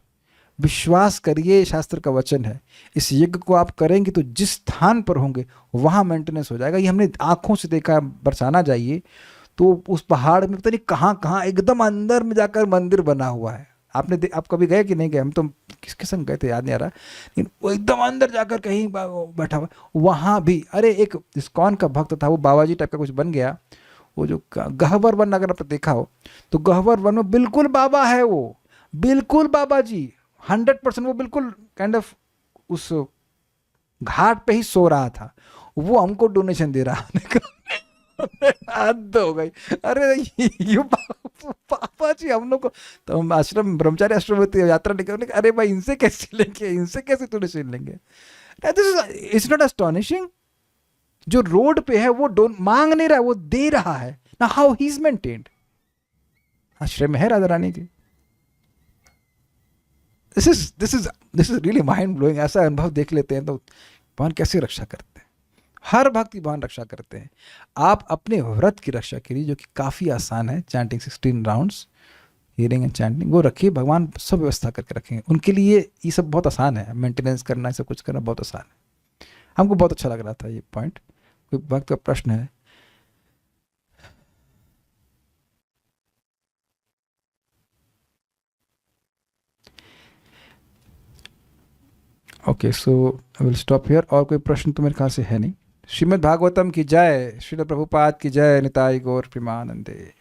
A: विश्वास करिए, शास्त्र का वचन है, इस यज्ञ को आप करेंगे तो जिस स्थान पर होंगे वहाँ मेंटेनेंस हो जाएगा। ये हमने आंखों से देखा। बरसाना जाइए तो उस पहाड़ में पता नहीं कहाँ कहाँ एकदम अंदर में जाकर मंदिर बना हुआ है। आप कभी गए कि नहीं गए? हम तो किसके संग गए थे याद नहीं आ रहा, लेकिन वो एकदम अंदर जाकर कहीं बैठा हुआ। वहाँ भी अरे एक इस्कॉन का भक्त था, वो बाबा जी टाइप का कुछ बन गया। वो जो गहवर वन अगर आपने देखा हो तो गहवर वन में बिल्कुल बाबा है, वो बिल्कुल बाबा जी 100%। वो बिल्कुल काइंड ऑफ उस घाट पे ही सो रहा था। वो हमको डोनेशन दे रहा है। हद हो गई। अरे ये पापा जी हम लोग को, तो हम आश्रम ब्रह्मचारी आश्रम में यात्रा निकल, अरे भाई इनसे कैसे लेंगे, इनसे कैसे डोनेशन लेंगे? It's not astonishing. जो रोड पे है वो मांग नहीं रहा है, वो दे रहा है ना। How he is maintained. आश्रम में है Radha Rani ji. This is really mind blowing. ऐसा अनुभव देख लेते हैं तो भगवान कैसे रक्षा करते हैं। हर भक्त की भगवान रक्षा करते हैं। आप अपने व्रत की रक्षा करिए, जो कि काफ़ी आसान है। Chanting 16 rounds, hearing and chanting, वो रखिए। भगवान सब व्यवस्था करके रखेंगे उनके लिए। ये सब बहुत आसान है, मेंटेनेंस करना, सब कुछ करना बहुत आसान है। हमको बहुत अच्छा लग रहा था ये पॉइंट। कोई भक्त का प्रश्न है? Okay, so I will stop here. और कोई प्रश्न तो मेरे ख्याल से है नहीं। श्रीमद् भागवतम की जय, श्रील प्रभुपाद की जय, निताई गौर प्रेमानंदे।